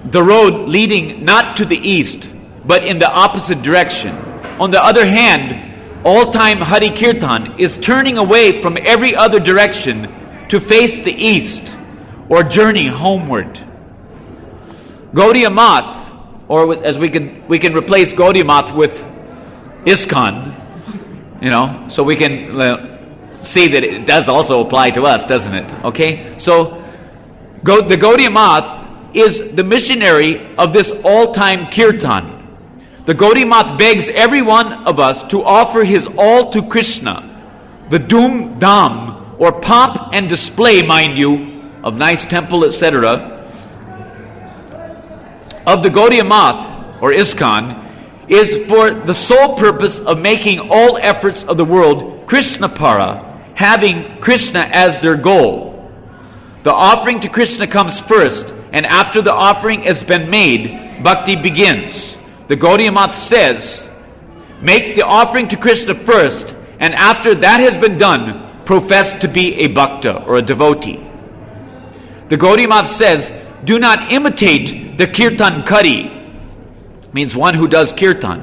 The road leading not to the east, but in the opposite direction. On the other hand, all-time Hari Kirtan is turning away from every other direction to face the east, or journey homeward. Gaudiya Math, or as we can replace Gaudiya Math with ISKCON, so we can see that it does also apply to us, doesn't it? Okay? So, the Gaudiya Math is the missionary of this all-time kirtan. The Gaudiya Math begs every one of us to offer his all to Krishna. The Dum Dam, or pomp and display, mind you, of nice temple, etc., of the Gaudiya Math, or ISKCON, is for the sole purpose of making all efforts of the world Krishnapara, having Krishna as their goal. The offering to Krishna comes first, and after the offering has been made, bhakti begins. The Gaudiya Math says, make the offering to Krishna first, and after that has been done, profess to be a bhakta, or a devotee. The Gaudiya Math says, do not imitate the kirtankari, means one who does kirtan.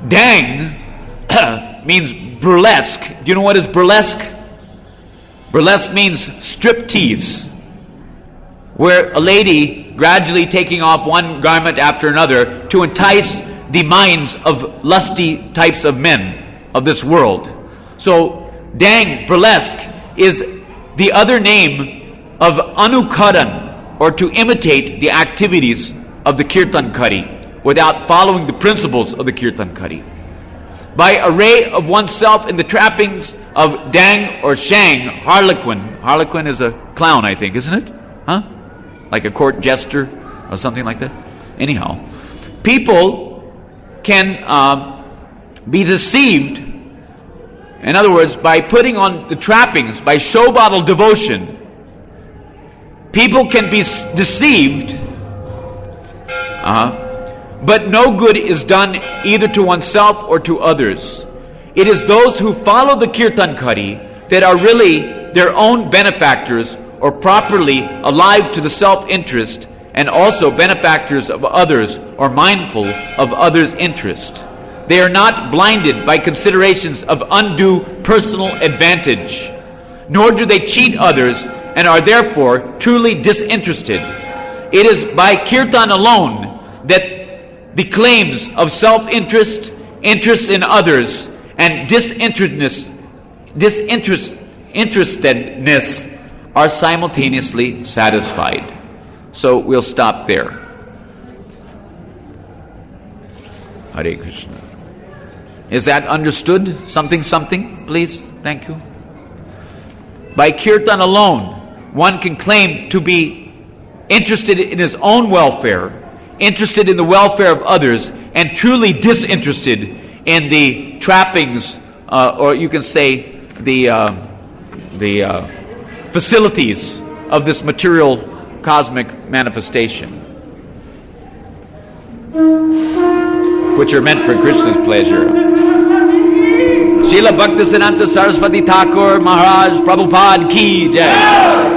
Dang means burlesque. Do you know what is burlesque? Burlesque means striptease, where a lady gradually taking off one garment after another to entice the minds of lusty types of men of this world. So, dang, burlesque, is the other name of anukaran, or to imitate the activities of the kirtankari without following the principles of the kirtankari. By array of oneself in the trappings of dang or shang, harlequin. Harlequin is a clown, I think, isn't it? Huh? Like a court jester. or something like that. Anyhow, people can be deceived. In other words, by putting on the trappings, by show bottle devotion, people can be deceived, but no good is done either to oneself or to others. It is those who follow the Kirtankari that are really their own benefactors, or properly alive to the self-interest, and also benefactors of others, or mindful of others' interest. They are not blinded by considerations of undue personal advantage, nor do they cheat others, and are therefore truly disinterested. It is by kirtan alone that the claims of self-interest, interest in others, and disinterestedness are simultaneously satisfied. So we'll stop there. Hare Krishna. Is that understood? Something, please? Thank you. By kirtan alone, one can claim to be interested in his own welfare, interested in the welfare of others, and truly disinterested in the trappings, or you can say the facilities of this material cosmic manifestation, which are meant for Krishna's pleasure. Śrīla BhaktisidhantaDisapp Saraswati Thakur Maharaj Prabhupāda ki jai.